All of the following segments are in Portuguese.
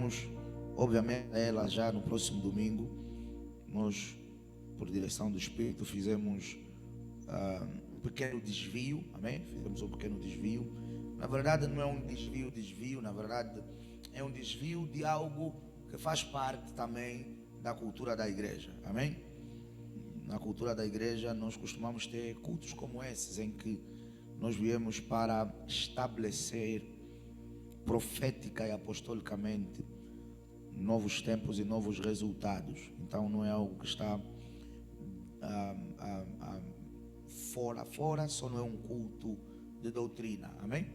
iremos, obviamente, a ela já no próximo domingo. Nós, por direção do Espírito, fizemos um pequeno desvio, amém? Fizemos um pequeno desvio. Na verdade, não é um desvio, na verdade, é um desvio de algo que faz parte também da cultura da igreja, amém? Na cultura da igreja, nós costumamos ter cultos como esses, em que nós viemos para estabelecer profética e apostolicamente novos tempos e novos resultados. Então não é algo que está fora, só não é um culto de doutrina, amém?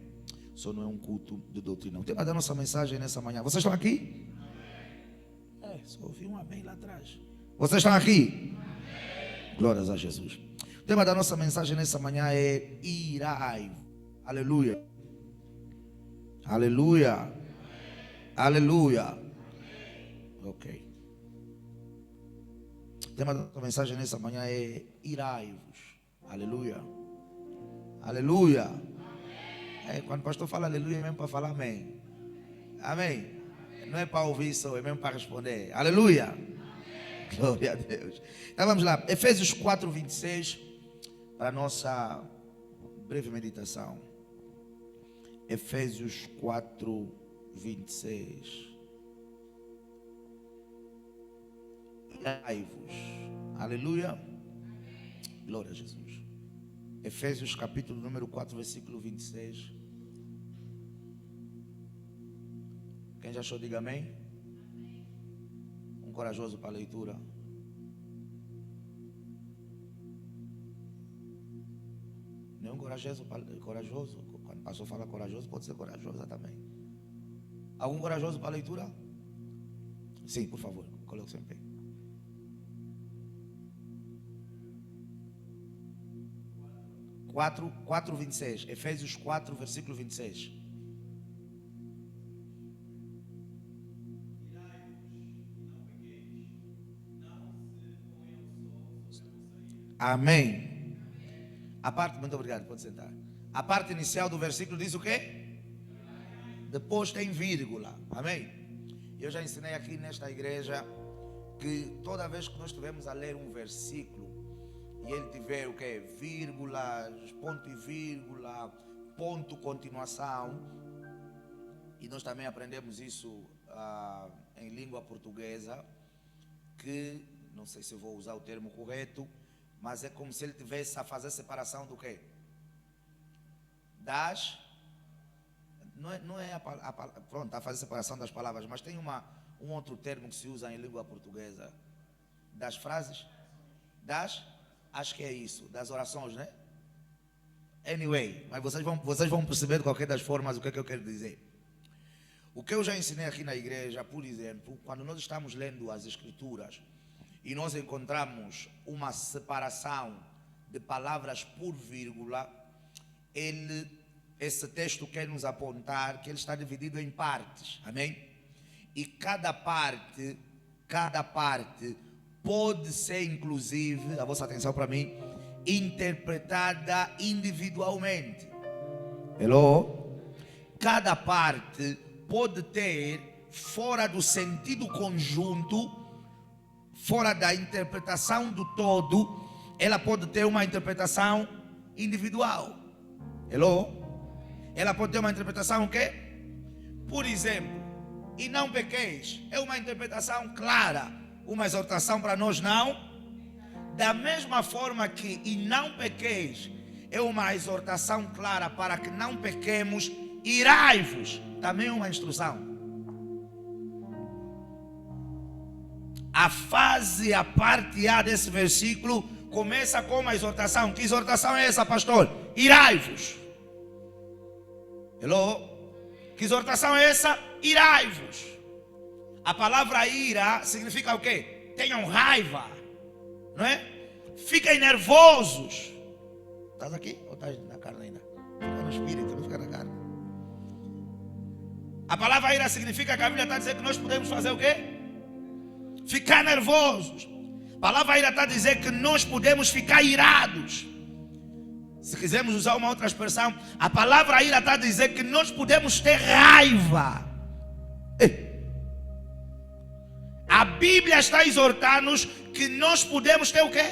Só não é um culto de doutrina. O tema da nossa mensagem nessa manhã, vocês estão aqui? Só ouvi um amém lá atrás. Vocês estão aqui? Glórias a Jesus. O tema da nossa mensagem nessa manhã é irai. Aleluia. Aleluia. Aleluia. Ok. O tema da nossa mensagem nessa manhã é irai-vos. Aleluia. Aleluia. Quando o pastor fala aleluia, é mesmo para falar amém. Amém. Não é para ouvir só, é mesmo para responder. Aleluia. Glória a Deus. Então vamos lá. Efésios 4:26 para a nossa breve meditação. Efésios 4:26. Irai-vos. Aleluia. Glória a Jesus. Efésios capítulo número 4, versículo 26. Quem já achou, diga amém. Um corajoso para a leitura. Nenhum corajoso. Quando o pastor fala corajoso, pode ser corajosa também. Algum corajoso para a leitura? Sim, por favor, coloque-se em pé. Quatro 26. Efésios 4, versículo 26. Amém. A parte, muito obrigado, pode sentar. A parte inicial do versículo diz o quê? Depois tem vírgula. Amém. Eu já ensinei aqui nesta igreja que toda vez que nós estivermos a ler um versículo e ele tiver o quê? Vírgula, ponto e vírgula, ponto, continuação. E nós também aprendemos isso em língua portuguesa, que não sei se eu vou usar o termo correto, mas é como se ele tivesse a fazer separação do quê? Das... Não é pronto, a fazer separação das palavras, mas tem um outro termo que se usa em língua portuguesa. Das frases? Acho que é isso, das orações, né? Anyway, mas vocês vão perceber de qualquer das formas o que é que eu quero dizer. O que eu já ensinei aqui na igreja, por exemplo, quando nós estamos lendo as escrituras e nós encontramos uma separação de palavras por vírgula, esse texto quer nos apontar que ele está dividido em partes, amém? E cada parte pode ser, inclusive, a vossa atenção para mim, interpretada individualmente. Hello? Cada parte pode ter, fora do sentido conjunto, fora da interpretação do todo, ela pode ter uma interpretação individual. Hello? Ela pode ter uma interpretação o quê? Por exemplo, e não pequeis, é uma interpretação clara, uma exortação para nós não. Da mesma forma que e não pequeis é uma exortação clara para que não pequemos, irai-vos, também é uma instrução. A parte A desse versículo começa com uma exortação. Que exortação é essa, pastor? Irai-vos. Hello? Que exortação é essa? Irai-vos. A palavra ira significa o quê? Tenham raiva, não é? Fiquem nervosos. Estás aqui ou estás na carne ainda? Fica no espírito, não fica na carne. A palavra ira significa que a Bíblia está dizendo que nós podemos fazer o quê? Ficar nervosos. A palavra ira está dizendo que nós podemos ficar irados. Se quisermos usar uma outra expressão, a palavra ira está dizendo que nós podemos ter raiva. Bíblia está a exortar-nos que nós podemos ter o quê?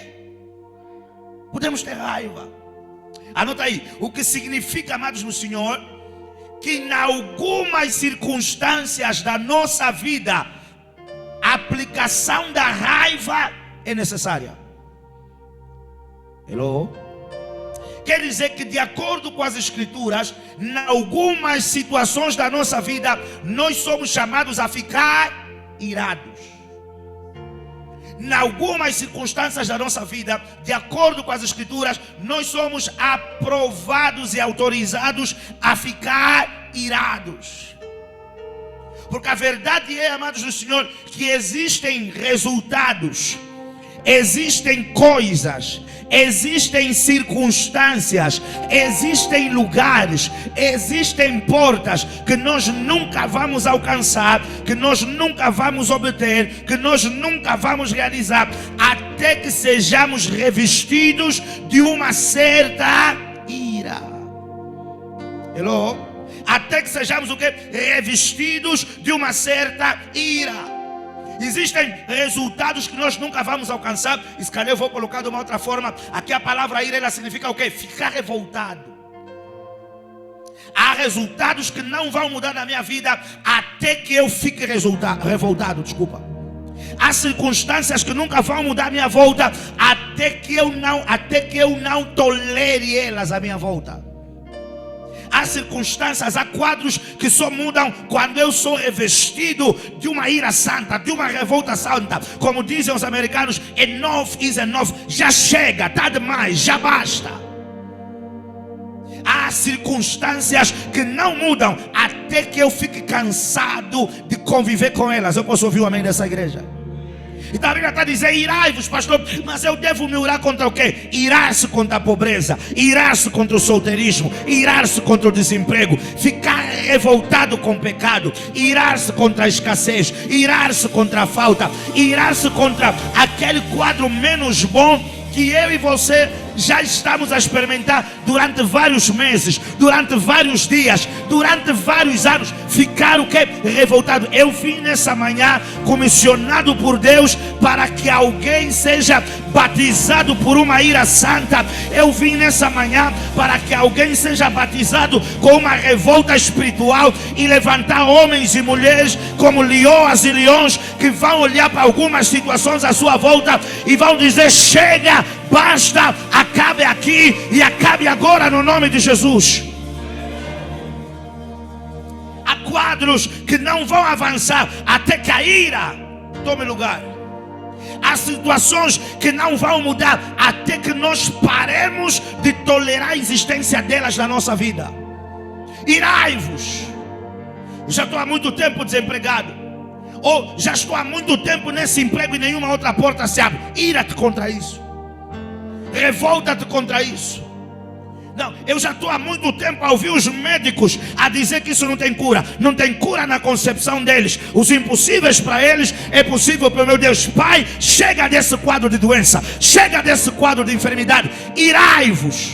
Podemos ter raiva. Anota aí, o que significa, amados no Senhor, que em algumas circunstâncias da nossa vida, a aplicação da raiva é necessária. Hello? Quer dizer que, de acordo com as Escrituras, em algumas situações da nossa vida, nós somos chamados a ficar irados. Em algumas circunstâncias da nossa vida, de acordo com as Escrituras, nós somos aprovados e autorizados a ficar irados. Porque a verdade é, amados do Senhor, que existem resultados, existem coisas, existem circunstâncias, existem lugares, existem portas que nós nunca vamos alcançar, que nós nunca vamos obter, que nós nunca vamos realizar, até que sejamos revestidos de uma certa ira. Hello? Até que sejamos o quê? Revestidos de uma certa ira. Existem resultados que nós nunca vamos alcançar. E se calhar eu vou colocar de uma outra forma. Aqui a palavra ira, ela significa o quê? Ficar revoltado. Há resultados que não vão mudar na minha vida até que eu fique revoltado. Há circunstâncias que nunca vão mudar a minha volta até que eu não tolere elas à minha volta. Há circunstâncias, há quadros que só mudam quando eu sou revestido de uma ira santa, de uma revolta santa. Como dizem os americanos, enough is enough. Já chega, está demais, já basta. Há circunstâncias que não mudam até que eu fique cansado de conviver com elas. Eu posso ouvir o amém dessa igreja? Então a Bíblia está dizendo: irai-vos, pastor. Mas eu devo me irar contra o quê? Irar-se contra a pobreza, irar-se contra o solteirismo, irar-se contra o desemprego, ficar revoltado com o pecado, irar-se contra a escassez, irar-se contra a falta, irar-se contra aquele quadro menos bom que eu e você já estamos a experimentar durante vários meses, durante vários dias, durante vários anos. Ficar o quê? Revoltado. Eu vim nessa manhã comissionado por Deus para que alguém seja batizado por uma ira santa. Eu vim nessa manhã para que alguém seja batizado com uma revolta espiritual e levantar homens e mulheres como leoas e leões que vão olhar para algumas situações à sua volta e vão dizer: chega, basta, acabe aqui e acabe agora no nome de Jesus. Há quadros que não vão avançar até que a ira tome lugar. Há situações que não vão mudar até que nós paremos de tolerar a existência delas na nossa vida. Irai-vos. Já estou há muito tempo desempregado, ou já estou há muito tempo nesse emprego e nenhuma outra porta se abre. Ira-te contra isso. Revolta-te contra isso. Não, eu já estou há muito tempo a ouvir os médicos a dizer que isso não tem cura. Não tem cura na concepção deles. Os impossíveis para eles é possível para o meu Deus. Pai, chega desse quadro de doença, chega desse quadro de enfermidade. Irai-vos.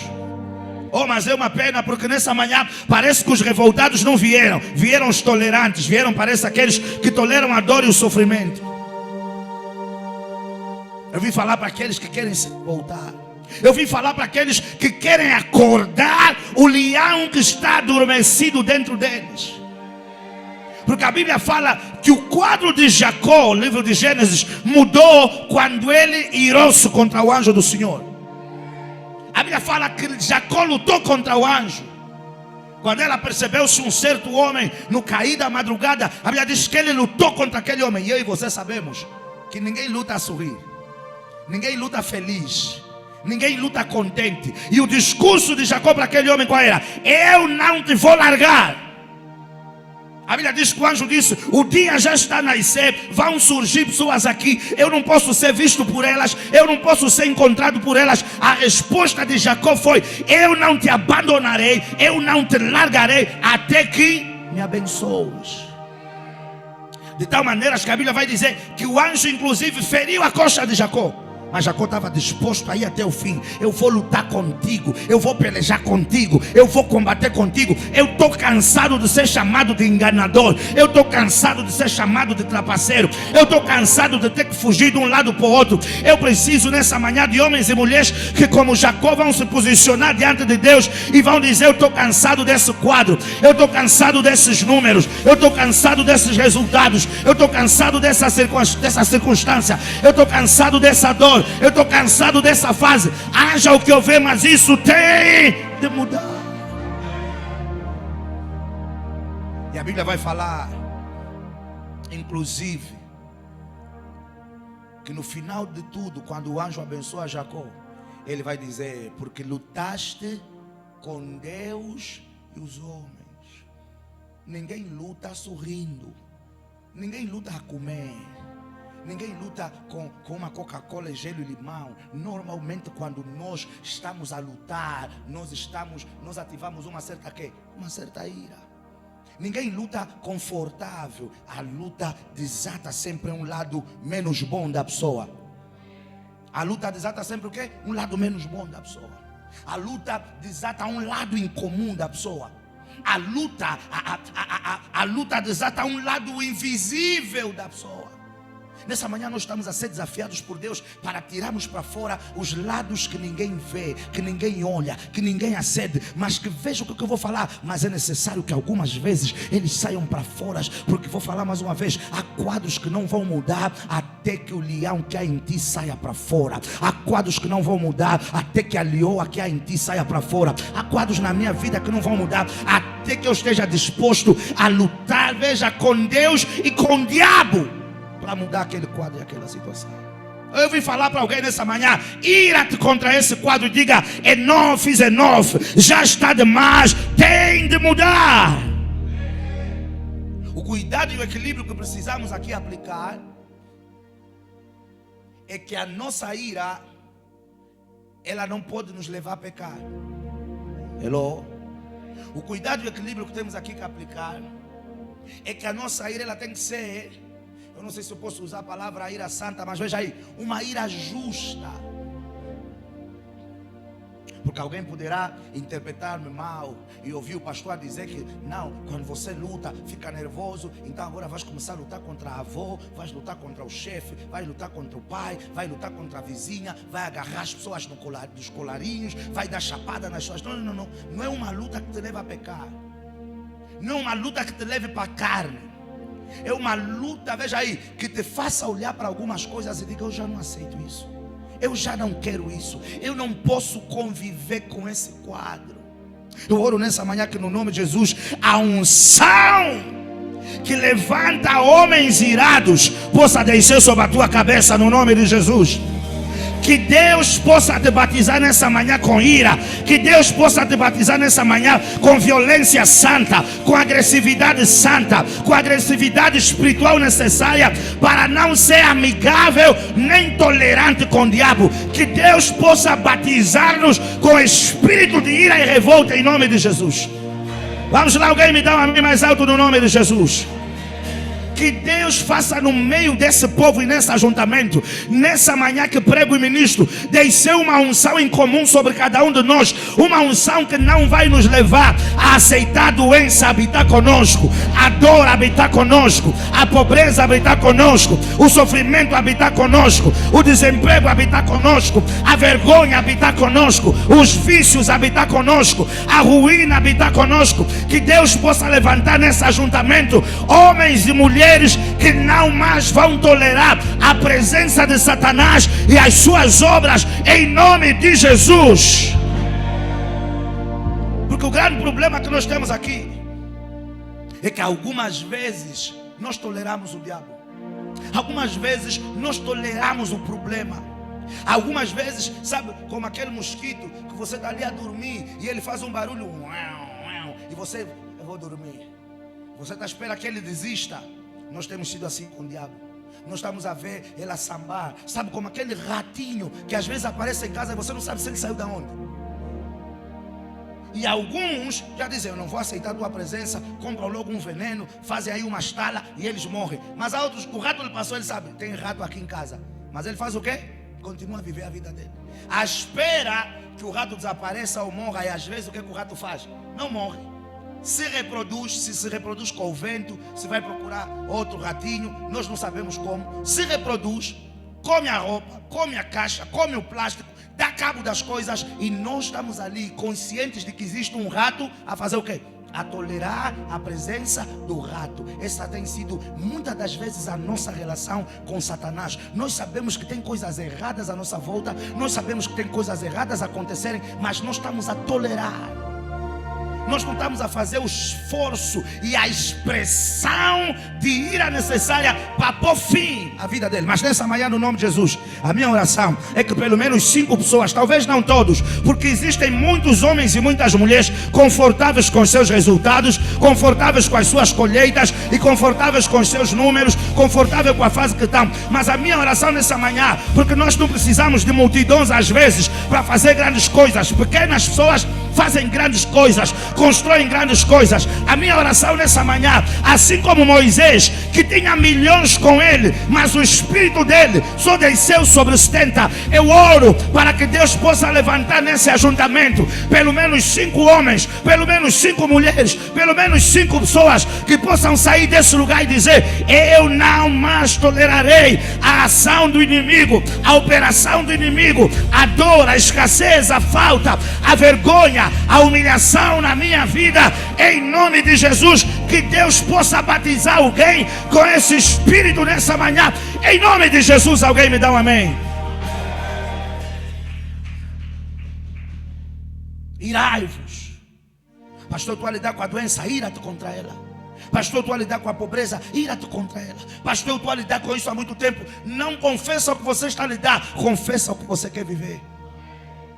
Oh, mas é uma pena, porque nessa manhã parece que os revoltados não vieram. Vieram os tolerantes. Vieram, parece, aqueles que toleram a dor e o sofrimento. Eu vim falar para aqueles que querem se voltar. Eu vim falar para aqueles que querem acordar o leão que está adormecido dentro deles. Porque a Bíblia fala que o quadro de Jacó, o livro de Gênesis, mudou quando ele irou-se contra o anjo do Senhor. A Bíblia fala que Jacó lutou contra o anjo. Quando ela percebeu-se um certo homem no cair da madrugada, a Bíblia diz que ele lutou contra aquele homem. E eu e você sabemos que ninguém luta a sorrir, ninguém luta feliz, ninguém luta contente. E o discurso de Jacó para aquele homem qual era? Eu não te vou largar. A Bíblia diz que o anjo disse: o dia já está a nascer, vão surgir pessoas aqui, eu não posso ser visto por elas, eu não posso ser encontrado por elas. A resposta de Jacó foi: eu não te abandonarei, eu não te largarei até que me abençoes. De tal maneira que a Bíblia vai dizer que o anjo inclusive feriu a coxa de Jacó. Mas Jacó estava disposto a ir até o fim. Eu vou lutar contigo, eu vou pelejar contigo, eu vou combater contigo. Eu estou cansado de ser chamado de enganador, eu estou cansado de ser chamado de trapaceiro, eu estou cansado de ter que fugir de um lado para o outro. Eu preciso nessa manhã de homens e mulheres que, como Jacó, vão se posicionar diante de Deus e vão dizer: eu estou cansado desse quadro, eu estou cansado desses números, eu estou cansado desses resultados, eu estou cansado dessa circunstância, eu estou cansado dessa dor, eu estou cansado dessa fase. Haja o que houver, mas isso tem de mudar. E a Bíblia vai falar, inclusive, que no final de tudo, quando o anjo abençoa Jacó, ele vai dizer: porque lutaste com Deus e os homens. Ninguém luta sorrindo, ninguém luta a comer, ninguém luta com uma Coca-Cola, gelo e limão. Normalmente, quando nós estamos a lutar, nós ativamos uma certa ira. Ninguém luta confortável. A luta desata sempre um lado menos bom da pessoa. A luta desata sempre o quê? Um lado menos bom da pessoa. A luta desata um lado incomum da pessoa. A luta desata um lado invisível da pessoa. Nessa manhã nós estamos a ser desafiados por Deus para tirarmos para fora os lados que ninguém vê, que ninguém olha, que ninguém acede, mas que vejam o que eu vou falar. Mas é necessário que algumas vezes eles saiam para fora, porque vou falar mais uma vez: há quadros que não vão mudar até que o leão que há em ti saia para fora. Há quadros que não vão mudar até que a leoa que há em ti saia para fora. Há quadros na minha vida que não vão mudar até que eu esteja disposto a lutar, veja, com Deus e com o diabo, para mudar aquele quadro e aquela situação. Eu vim falar para alguém nessa manhã: ira-te contra esse quadro e diga: enough is enough, já está demais, tem de mudar. O cuidado e o equilíbrio que precisamos aqui aplicar é que a nossa ira, ela não pode nos levar a pecar. Hello? O cuidado e o equilíbrio que temos aqui que aplicar é que a nossa ira, ela tem que ser, eu não sei se eu posso usar a palavra ira santa, mas veja aí, uma ira justa. Porque alguém poderá interpretar-me mal e ouvir o pastor dizer que não, quando você luta, fica nervoso, então agora vais começar a lutar contra a avó, vais lutar contra o chefe, vais lutar contra o pai, vai lutar contra a vizinha, vai agarrar as pessoas dos colarinhos, vai dar chapada nas suas. Não é uma luta que te leva a pecar, não é uma luta que te leve para a carne. É uma luta, veja aí, que te faça olhar para algumas coisas e diga: eu já não aceito isso, eu já não quero isso, eu não posso conviver com esse quadro. Eu oro nessa manhã que no nome de Jesus a unção que levanta homens irados possa descer sobre a tua cabeça no nome de Jesus. Que Deus possa te batizar nessa manhã com ira. Que Deus possa te batizar nessa manhã com violência santa, com agressividade santa, com agressividade espiritual necessária para não ser amigável nem tolerante com o diabo. Que Deus possa batizar-nos com espírito de ira e revolta em nome de Jesus. Vamos lá, alguém me dá um amém mais alto no nome de Jesus. Que Deus faça no meio desse povo e nesse ajuntamento, nessa manhã que prego e ministro, desceu uma unção em comum sobre cada um de nós. Uma unção que não vai nos levar a aceitar a doença habitar conosco, a dor habitar conosco, a pobreza habitar conosco, o sofrimento habitar conosco, o desemprego habitar conosco, a vergonha habitar conosco, os vícios habitar conosco, a ruína habitar conosco. Que Deus possa levantar nesse ajuntamento homens e mulheres que não mais vão tolerar a presença de Satanás e as suas obras em nome de Jesus. Porque o grande problema que nós temos aqui é que algumas vezes nós toleramos o diabo, algumas vezes nós toleramos o problema, algumas vezes, sabe, como aquele mosquito que você está ali a dormir e ele faz um barulho e você: eu vou dormir. Você está à espera que ele desista. Nós temos sido assim com o diabo. Nós estamos a ver ele a sambar. Sabe, como aquele ratinho que às vezes aparece em casa e você não sabe se ele saiu de onde. E alguns já dizem: eu não vou aceitar a tua presença. Compram logo um veneno, fazem aí uma estala e eles morrem. Mas há outros, o rato ele passou, ele sabe: tem rato aqui em casa. Mas ele faz o quê? continua a viver a vida dele, à espera que o rato desapareça ou morra. E às vezes o que o rato faz? Não morre. Se reproduz, se reproduz com o vento, se vai procurar outro ratinho, nós não sabemos como. Se reproduz, come a roupa, come a caixa, come o plástico, dá cabo das coisas, e nós estamos ali conscientes de que existe um rato a fazer o quê? A tolerar a presença do rato. Essa tem sido muitas das vezes a nossa relação com Satanás. Nós sabemos que tem coisas erradas à nossa volta, nós sabemos que tem coisas erradas a acontecerem, mas nós estamos a tolerar. Nós não estamos a fazer o esforço e a expressão de ira necessária para pôr fim à vida dele. Mas nessa manhã, no nome de Jesus, a minha oração é que pelo menos 5 pessoas, talvez não todos, porque existem muitos homens e muitas mulheres confortáveis com os seus resultados, confortáveis com as suas colheitas e confortáveis com os seus números, confortáveis com a fase que estão. Mas a minha oração nessa manhã, porque nós não precisamos de multidões às vezes para fazer grandes coisas. Pequenas pessoas fazem grandes coisas, constroem grandes coisas. A minha oração nessa manhã, assim como Moisés, que tinha milhões com ele, mas o espírito dele só desceu sobre 70. Eu oro para que Deus possa levantar nesse ajuntamento pelo menos 5 homens, pelo menos 5 mulheres, pelo menos 5 pessoas que possam sair desse lugar e dizer: eu não mais tolerarei a ação do inimigo, a operação do inimigo, a dor, a escassez, a falta, a vergonha, a humilhação na minha vida. Em nome de Jesus, que Deus possa batizar alguém com esse espírito nessa manhã. Em nome de Jesus, alguém me dá um amém. Irai-vos. Pastor, tu a lidar com a doença, ira-te contra ela. Pastor, tu a lidar com a pobreza, ira-te contra ela. Pastor, tu a lidar com isso há muito tempo. Não confessa o que você está a lidar, confessa o que você quer viver.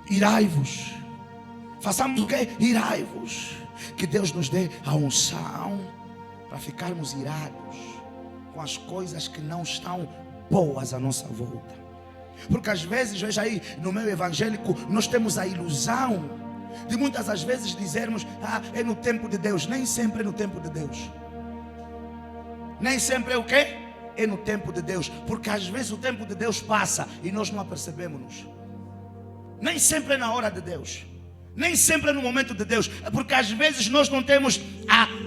Irai-vos. Façamos o que? Irai-vos. Que Deus nos dê a unção para ficarmos irados com as coisas que não estão boas à nossa volta. Porque às vezes, veja aí, no meio evangélico, nós temos a ilusão de muitas das vezes dizermos: é no tempo de Deus. Nem sempre é no tempo de Deus. Nem sempre é o quê? É no tempo de Deus. Porque às vezes o tempo de Deus passa e nós não apercebemos. Nem sempre é na hora de Deus. Nem sempre é no momento de Deus. Porque às vezes nós não temos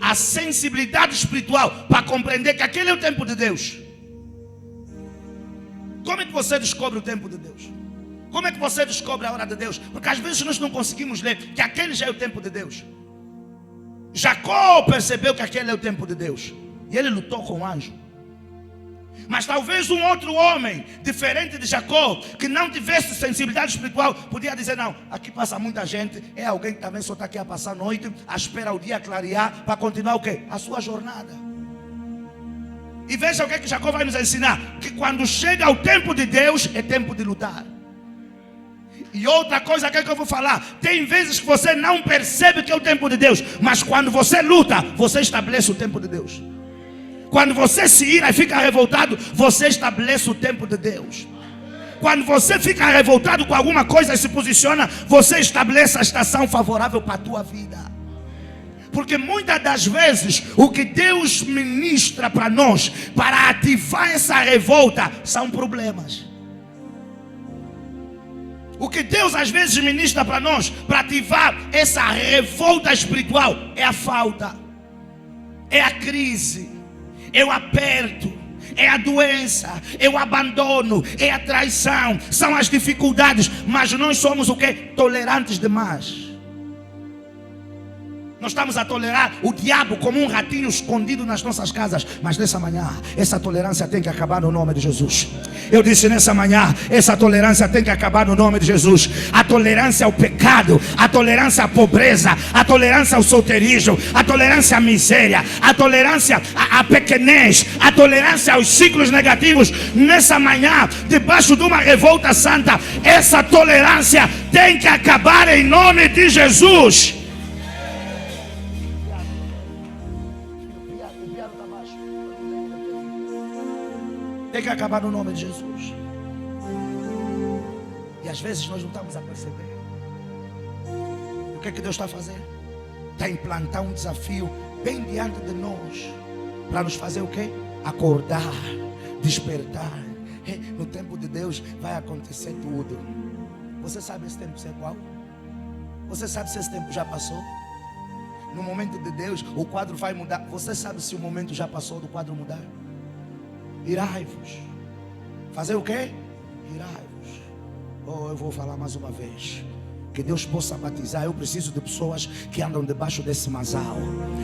a sensibilidade espiritual para compreender que aquele é o tempo de Deus. Como é que você descobre o tempo de Deus? Como é que você descobre a hora de Deus? Porque às vezes nós não conseguimos ler que aquele já é o tempo de Deus. Jacó percebeu que aquele é o tempo de Deus e ele lutou com o anjo. Mas talvez um outro homem, diferente de Jacó, que não tivesse sensibilidade espiritual, podia dizer: não, aqui passa muita gente, é alguém que também só está aqui a passar a noite, a esperar o dia clarear, para continuar o quê? A sua jornada. E veja o que Jacó vai nos ensinar: que quando chega o tempo de Deus, é tempo de lutar. E outra coisa que eu vou falar: tem vezes que você não percebe que é o tempo de Deus, mas quando você luta, você estabelece o tempo de Deus. Quando você se ira e fica revoltado, você estabelece o tempo de Deus. Quando você fica revoltado com alguma coisa e se posiciona, você estabelece a estação favorável para a tua vida. Porque muitas das vezes o que Deus ministra para nós, para ativar essa revolta, são problemas. O que Deus às vezes ministra para nós, para ativar essa revolta espiritual, é a falta, é a crise, é o aperto, é a doença, é o abandono, é a traição, são as dificuldades. Mas nós somos o que? Tolerantes demais. Nós estamos a tolerar o diabo como um ratinho escondido nas nossas casas. Mas nessa manhã, essa tolerância tem que acabar no nome de Jesus. Eu disse nessa manhã, essa tolerância tem que acabar no nome de Jesus. A tolerância ao pecado, a tolerância à pobreza, a tolerância ao solteirismo, a tolerância à miséria, a tolerância à pequenez, a tolerância aos ciclos negativos. Nessa manhã, debaixo de uma revolta santa, essa tolerância tem que acabar em nome de Jesus. Tem que acabar no nome de Jesus. E às vezes nós não estamos a perceber. O que é que Deus está a fazer? Está a implantar um desafio bem diante de nós, para nos fazer o quê? Acordar, despertar, No tempo de Deus vai acontecer tudo. Você sabe esse tempo ser qual? Você sabe se esse tempo já passou? No momento de Deus o quadro vai mudar. Você sabe se o momento já passou do quadro mudar? Irai-vos. Fazer o quê? Irai-vos. Oh, eu vou falar mais uma vez. Que Deus possa batizar. Eu preciso de pessoas que andam debaixo desse manzal.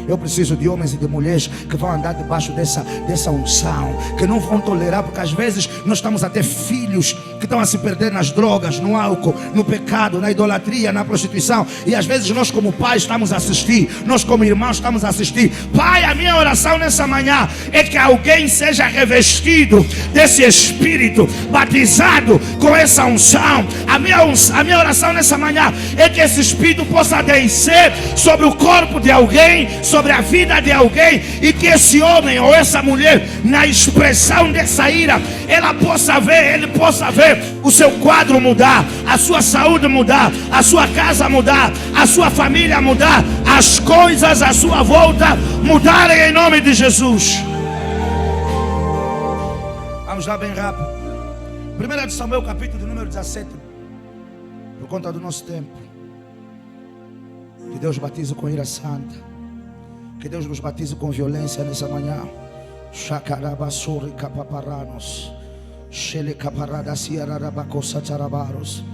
Eu preciso de homens e de mulheres que vão andar debaixo dessa unção, que não vão tolerar, porque às vezes nós estamos a ter filhos que estão a se perder nas drogas, no álcool, no pecado, na idolatria, na prostituição. E às vezes nós como pais estamos a assistir, nós como irmãos estamos a assistir. Pai, a minha oração nessa manhã é que alguém seja revestido desse Espírito, batizado com essa unção. A minha oração nessa manhã é que esse Espírito possa descer sobre o corpo de alguém, sobre a vida de alguém, e que esse homem ou essa mulher, na expressão dessa ira, ele possa ver o seu quadro mudar, a sua saúde mudar, a sua casa mudar, a sua família mudar, as coisas à sua volta mudarem em nome de Jesus. Vamos lá bem rápido. 1 Samuel capítulo de número 17. Por conta do nosso tempo. Que Deus batize com ira santa. Que Deus nos batize com violência nessa manhã. Shakarabassuri kapaparanos. Shele kaparadasia rarabakosa tarabaros.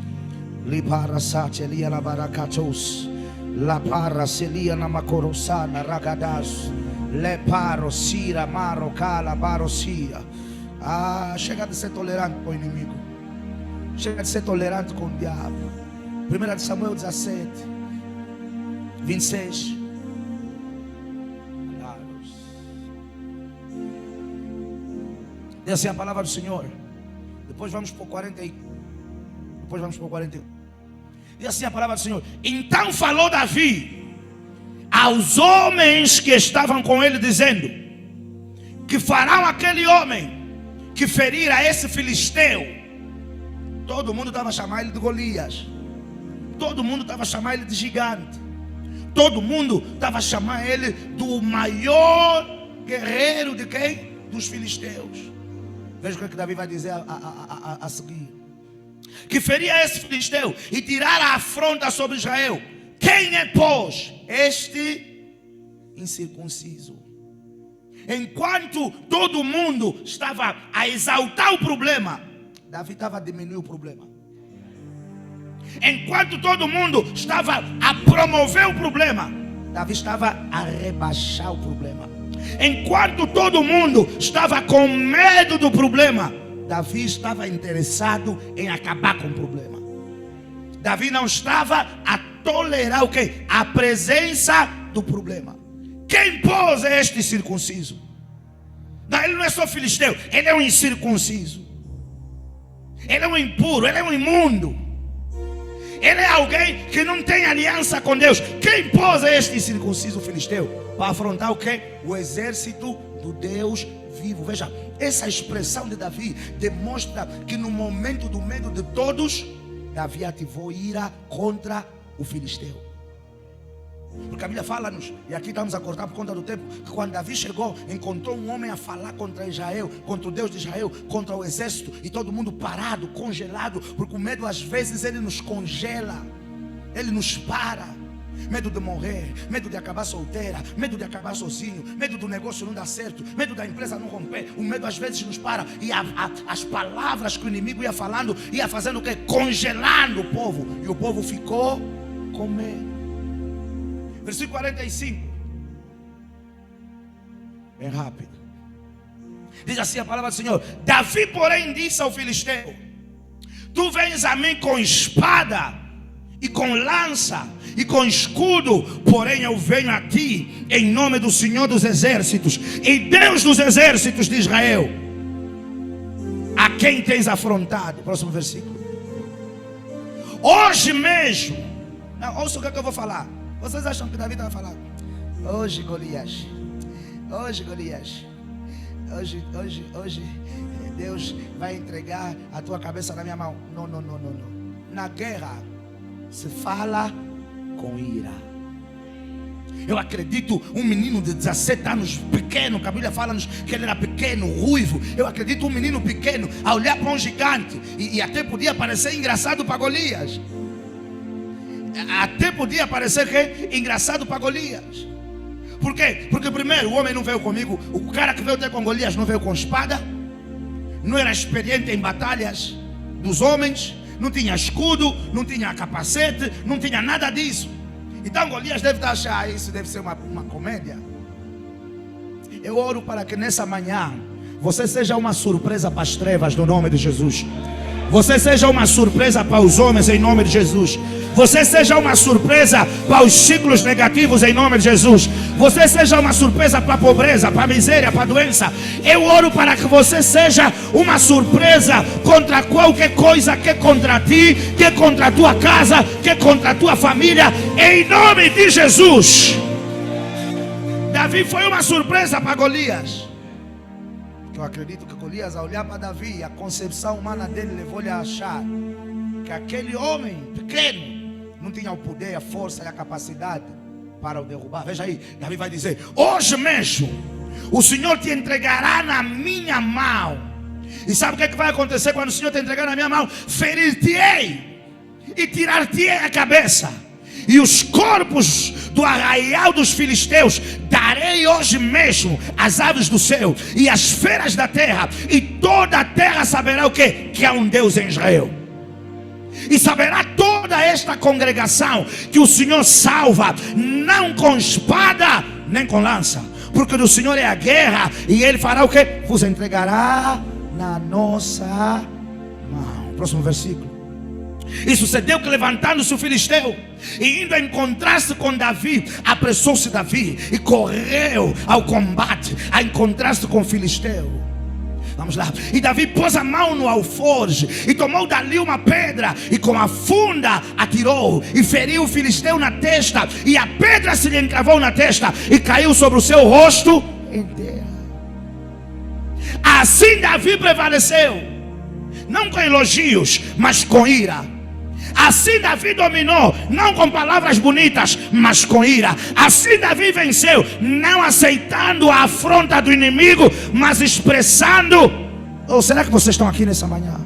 Lipara satelia labarakatos. La para selia namakorosana ragadas. Le paro sira maro cala barosia. Chega de ser tolerante com o inimigo. Chega de ser tolerante com o diabo. 1 Samuel 17, 26. Diz assim a palavra do Senhor. Depois vamos para o 40. Depois vamos para o 41. Diz assim a palavra do Senhor. Então falou Davi aos homens que estavam com ele, dizendo: que farão aquele homem que ferir a esse filisteu? Todo mundo estava a chamar ele de Golias. Todo mundo estava a chamar ele de gigante. Todo mundo estava a chamar ele do maior guerreiro de quem? Dos filisteus. Veja o que Davi vai dizer a seguir. Que feria esse filisteu e tirar a afronta sobre Israel. Quem é, pois, este incircunciso? Enquanto todo mundo estava a exaltar o problema, Davi estava a diminuir o problema. Enquanto todo mundo estava a promover o problema, Davi estava a rebaixar o problema. Enquanto todo mundo estava com medo do problema, Davi estava interessado em acabar com o problema. Davi não estava a tolerar o quê? A presença do problema. Quem pôs é este circunciso? Não, ele não é só filisteu, ele é um incircunciso. Ele é um impuro, ele é um imundo. Ele é alguém que não tem aliança com Deus. Quem pôs é este incircunciso filisteu? Para afrontar o quê? O exército do Deus vivo. Veja, essa expressão de Davi demonstra que no momento do medo de todos, Davi ativou ira contra o filisteu. Porque a Bíblia fala-nos, e aqui estamos a cortar por conta do tempo, que quando Davi chegou, encontrou um homem a falar contra Israel, contra o Deus de Israel, contra o exército, e todo mundo parado, congelado, porque o medo às vezes ele nos congela, ele nos para. Medo de morrer, medo de acabar solteira, medo de acabar sozinho, medo do negócio não dar certo, medo da empresa não romper. O medo às vezes nos para, e as palavras que o inimigo ia falando, ia fazendo o quê? Congelando o povo, e o povo ficou com medo. Versículo 45. Bem rápido. Diz assim a palavra do Senhor: Davi, porém, disse ao filisteu: tu vens a mim com espada e com lança e com escudo, porém eu venho a ti em nome do Senhor dos exércitos e Deus dos exércitos de Israel, a quem tens afrontado. Próximo versículo. Hoje mesmo, não, ouça o que eu vou falar. Vocês acham que Davi estava falando? Hoje, Golias, hoje Deus vai entregar a tua cabeça na minha mão. Não. Na guerra se fala com ira. Eu acredito um menino de 17 anos, pequeno, que a Bíblia fala-nos que ele era pequeno, ruivo. Eu acredito um menino pequeno a olhar para um gigante. E até podia parecer engraçado para Golias. Até podia parecer que engraçado para Golias. Por quê? Porque primeiro, o homem não veio comigo. O cara que veio ter com Golias não veio com espada. Não era experiente em batalhas dos homens. Não tinha escudo, não tinha capacete, não tinha nada disso. Então Golias deve achar, isso deve ser uma comédia. Eu oro para que nessa manhã você seja uma surpresa para as trevas, no nome de Jesus. Você seja uma surpresa para os homens, em nome de Jesus. Você seja uma surpresa para os ciclos negativos, em nome de Jesus. Você seja uma surpresa para a pobreza, para a miséria, para a doença. Eu oro para que você seja uma surpresa contra qualquer coisa que é contra ti, que é contra a tua casa, que é contra a tua família, em nome de Jesus. Davi foi uma surpresa para Golias. Eu acredito que Golias, ao olhar para Davi, a concepção humana dele levou-lhe a achar que aquele homem pequeno não tinha o poder, a força e a capacidade para o derrubar. Veja aí, Davi vai dizer: hoje mesmo o Senhor te entregará na minha mão. E sabe o que vai acontecer quando o Senhor te entregar na minha mão? Ferir-te-ei e tirar-te-ei a cabeça. E os corpos do arraial dos filisteus darei hoje mesmo às aves do céu e às feras da terra, e toda a terra saberá o quê? Que há um Deus em Israel. E saberá toda esta congregação que o Senhor salva, não com espada nem com lança, porque do Senhor é a guerra, e Ele fará o quê? Vos entregará na nossa mão. Próximo versículo. E sucedeu que, levantando-se o filisteu e indo a encontrar-se com Davi, apressou-se Davi e correu ao combate a encontrar-se com o filisteu. Vamos lá. E Davi pôs a mão no alforje e tomou dali uma pedra e com a funda atirou e feriu o filisteu na testa, e a pedra se lhe encravou na testa e caiu sobre o seu rosto em terra. Assim Davi prevaleceu, não com elogios, mas com ira. Assim Davi dominou, não com palavras bonitas, mas com ira. Assim Davi venceu, não aceitando a afronta do inimigo, mas expressando... Ou será que vocês estão aqui nessa manhã?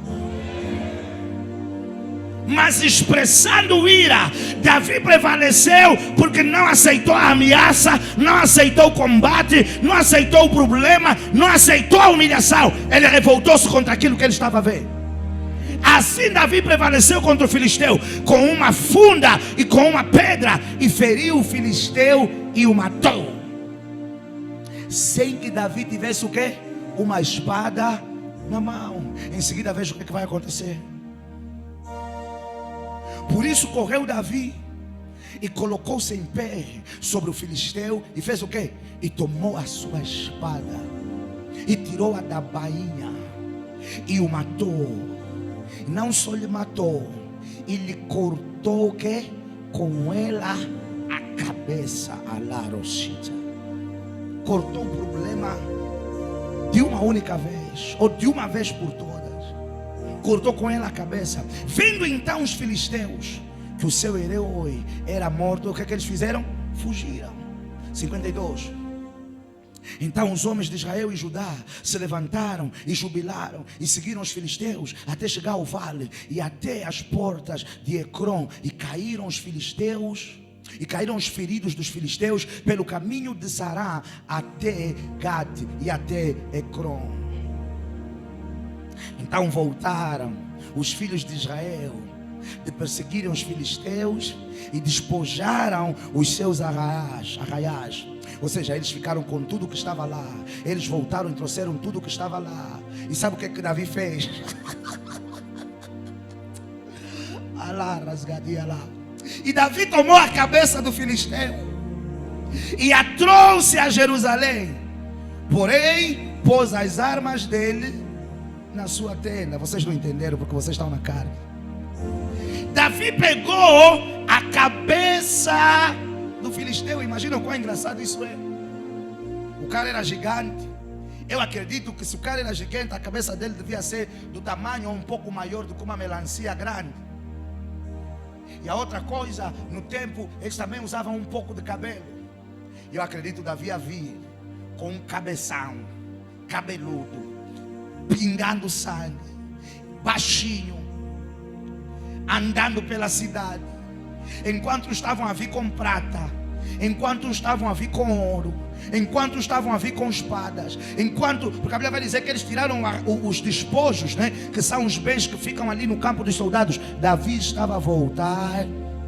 Mas expressando ira. Davi prevaleceu porque não aceitou a ameaça, não aceitou o combate, não aceitou o problema, não aceitou a humilhação. Ele revoltou-se contra aquilo que ele estava vendo. Assim Davi prevaleceu contra o filisteu com uma funda e com uma pedra, e feriu o filisteu e o matou, sem que Davi tivesse o quê? Uma espada na mão. Em seguida veja o que vai acontecer. Por isso correu Davi e colocou-se em pé sobre o filisteu e fez o quê? E tomou a sua espada e tirou-a da bainha e o matou. Não só lhe matou, ele cortou o quê? Com ela a cabeça. Cortou o problema de uma única vez, ou de uma vez por todas. Cortou com ela a cabeça. Vendo então os filisteus que o seu herói era morto, o que é que eles fizeram? Fugiram. 52. Então os homens de Israel e Judá se levantaram e jubilaram e seguiram os filisteus até chegar ao vale e até as portas de Ecrom, e caíram os filisteus e caíram os feridos dos filisteus pelo caminho de Sará até Gad e até Ecrom. Então voltaram os filhos de Israel de perseguirem os filisteus e despojaram os seus arraiais. Ou seja, eles ficaram com tudo que estava lá. Eles voltaram e trouxeram tudo que estava lá. E sabe o que é que Davi fez? Alá, rasgadia lá. E Davi tomou a cabeça do filisteu e a trouxe a Jerusalém. Porém, pôs as armas dele na sua tenda. Vocês não entenderam porque vocês estão na carne. Davi pegou a cabeça do filisteu. Imaginam quão engraçado isso é. O cara era gigante. Eu acredito que se o cara era gigante, a cabeça dele devia ser do tamanho um pouco maior do que uma melancia grande. E a outra coisa, no tempo eles também usavam um pouco de cabelo. Eu acredito Davi a vir com um cabeção, cabeludo, pingando sangue, baixinho, andando pela cidade, enquanto estavam a vir com prata, enquanto estavam a vir com ouro, enquanto estavam a vir com espadas, porque a Bíblia vai dizer que eles tiraram os despojos, né, que são os bens que ficam ali no campo dos soldados. Davi estava a voltar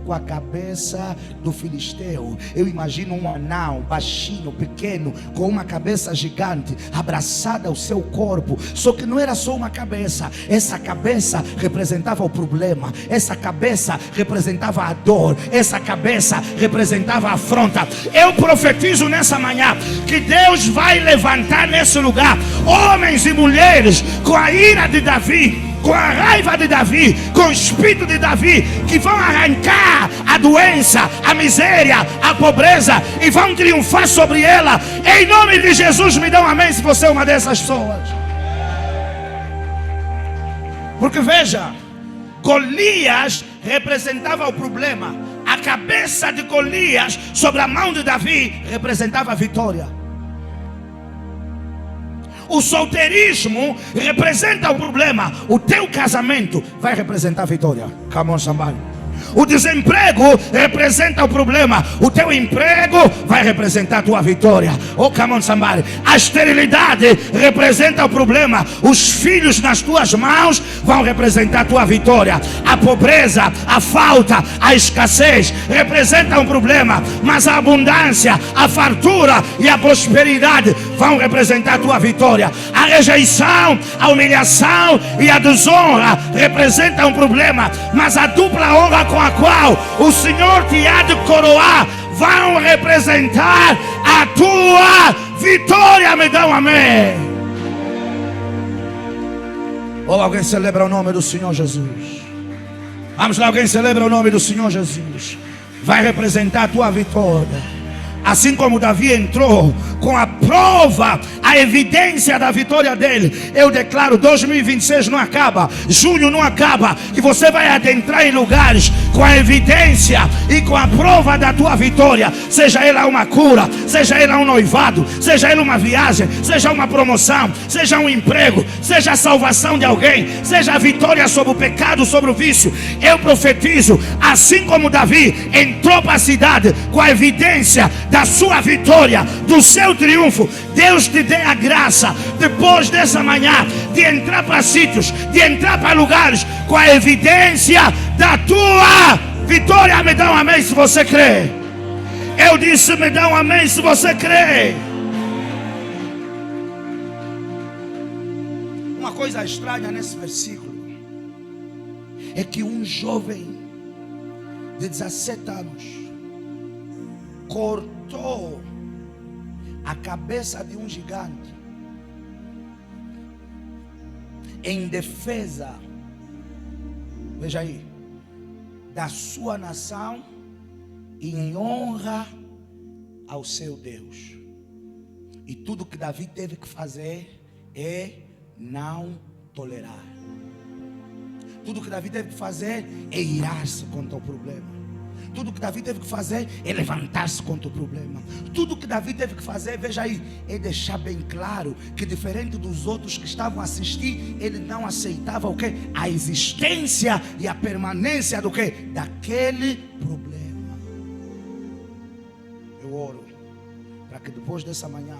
com a cabeça do filisteu. Eu imagino um anão baixinho, pequeno, com uma cabeça gigante abraçada ao seu corpo. Só que não era só uma cabeça. Essa cabeça representava o problema, essa cabeça representava a dor, essa cabeça representava a afronta. Eu profetizo nessa manhã que Deus vai levantar nesse lugar homens e mulheres com a ira de Davi, com a raiva de Davi, com o espírito de Davi, que vão arrancar a doença, a miséria, a pobreza e vão triunfar sobre ela. Em nome de Jesus, me dá um amém se você é uma dessas pessoas. Porque veja, Golias representava o problema, a cabeça de Golias sobre a mão de Davi representava a vitória. O solteirismo representa o problema. O teu casamento vai representar a vitória. Come on, somebody. O desemprego representa o problema. O teu emprego vai representar a tua vitória. Oh, come on, somebody. A esterilidade representa o problema. Os filhos nas tuas mãos vão representar a tua vitória. A pobreza, a falta, a escassez representam um problema. Mas a abundância, a fartura e a prosperidade vão representar a tua vitória. A rejeição, a humilhação e a desonra representam um problema. Mas a dupla honra com a qual o Senhor te há de coroar vão representar a tua vitória. Me dá um amém. Ou alguém celebra o nome do Senhor Jesus? Vamos lá, alguém celebra o nome do Senhor Jesus. Vai representar a tua vitória. Assim como Davi entrou com a prova, a evidência da vitória dele, eu declaro: 2026 não acaba, junho não acaba, e você vai adentrar em lugares com a evidência e com a prova da tua vitória. Seja ela uma cura, seja ela um noivado, seja ela uma viagem, seja uma promoção, seja um emprego, seja a salvação de alguém, seja a vitória sobre o pecado, sobre o vício. Eu profetizo, assim como Davi entrou para a cidade com a evidência da sua vitória, do seu triunfo, Deus te dê a graça depois dessa manhã de entrar para sítios, de entrar para lugares com a evidência da tua vitória. Me dá um amém se você crê. Eu disse, me dá um amém se você crê. Uma coisa estranha nesse versículo é que um jovem de 17 anos cortou a cabeça de um gigante em defesa, veja aí, da sua nação e em honra ao seu Deus. E tudo que Davi teve que fazer é não tolerar. Tudo que Davi teve que fazer é irar-se contra o problema. Tudo que Davi teve que fazer é levantar-se contra o problema. Tudo que Davi teve que fazer, veja aí, é deixar bem claro que, diferente dos outros que estavam a assistir, ele não aceitava o quê? A existência e a permanência do quê? Daquele problema. Eu oro para que depois dessa manhã